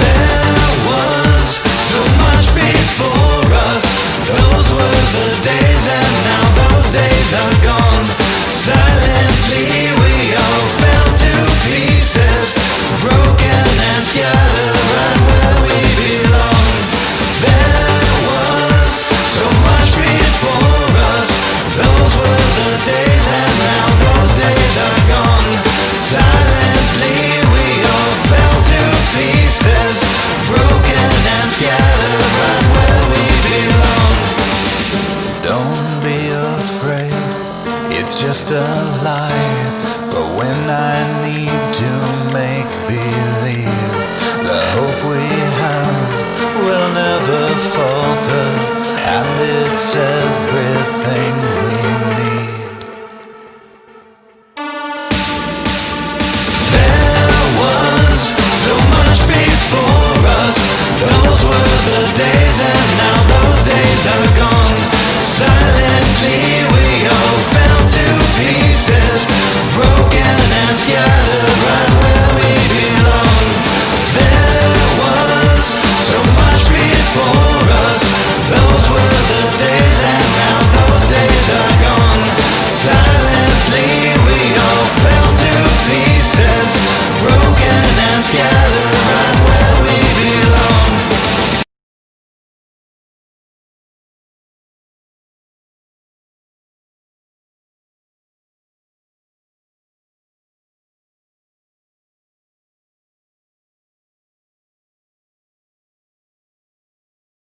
There was so much before us. Those were the days, and now those days are gone. Silently we all fell to pieces, broken and scattered right where we belong. There was so much before us. Those were the days, and now those days are gone. Silently we all fell to pieces, broken and scattered right where we belong. Don't be afraid, it's just a lie. But when I need to make believe, the hope we have will never falter, and it's everything